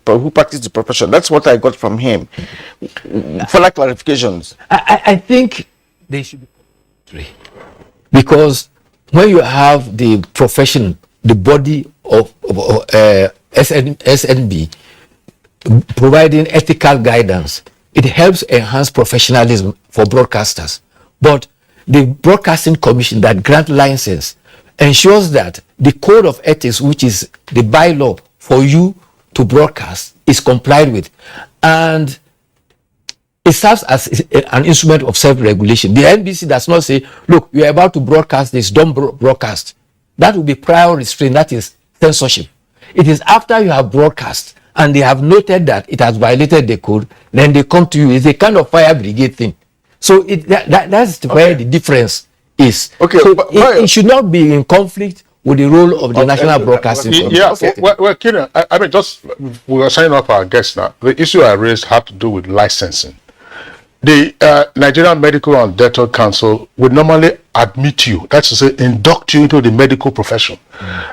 profession. That's what I got from him. Further clarifications. I think they should be. Because when you have the profession, the body of SNB providing ethical guidance, it helps enhance professionalism for broadcasters. But the Broadcasting Commission that grant license ensures that the code of ethics, which is the bylaw for you to broadcast, is complied with. And it serves as an instrument of self-regulation. The NBC does not say, look, you are about to broadcast this, don't broadcast. That will be prior restraint, that is censorship. It is after you have broadcast and they have noted that it has violated the code, then they come to you. It's a kind of fire brigade thing. So that's where the difference is. Okay, so it should not be in conflict with the role of the National Broadcasting Commission. Yeah, okay. Well, Keenan, I mean, just we are signing up our guests now. The issue I raised had to do with licensing. The Nigerian Medical and Dental Council would normally admit you, that's to say, induct you into the medical profession.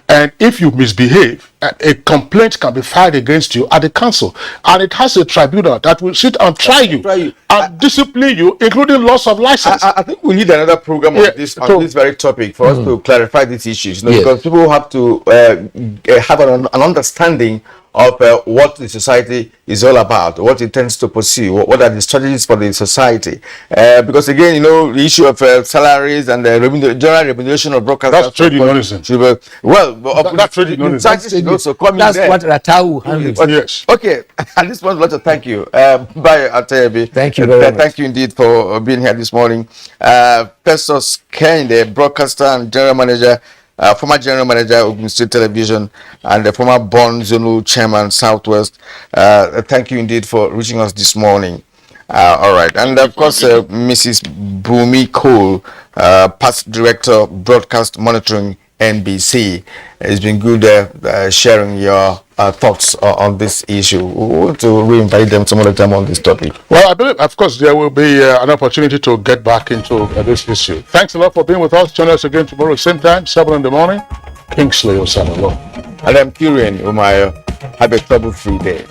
And if you misbehave, a complaint can be filed against you at the council, and it has a tribunal that will sit and try you and discipline you, including loss of license. I think we need another program on this very topic for us to clarify these issues, because people have to have an understanding of what the society is all about, what it tends to pursue, what are the strategies for the society. Because again, the issue of salaries and the general remuneration of broadcasters. That's trade unionism. That's trade unionism. That's what Ratau handles. Yes. Okay, at this point, I'd like to thank you. Bye, Atayebi. Thank you very much. Thank you indeed for being here this morning. Festus Kende, broadcaster and general manager, former general manager of Ogun State Television, and the former Born Zonal chairman, Southwest. Thank you indeed for reaching us this morning. All right, and of course, Mrs. Bumi Cole, past director, broadcast monitoring, NBC. It's been good sharing your thoughts on this issue. We want to re-invite them some other time on this topic. Well, I believe, of course, there will be an opportunity to get back into this issue. Thanks a lot for being with us. Join us again tomorrow, same time, 7 in the morning. Kingsley Osanolo. And I'm Kieran Umayo. Have a trouble-free day.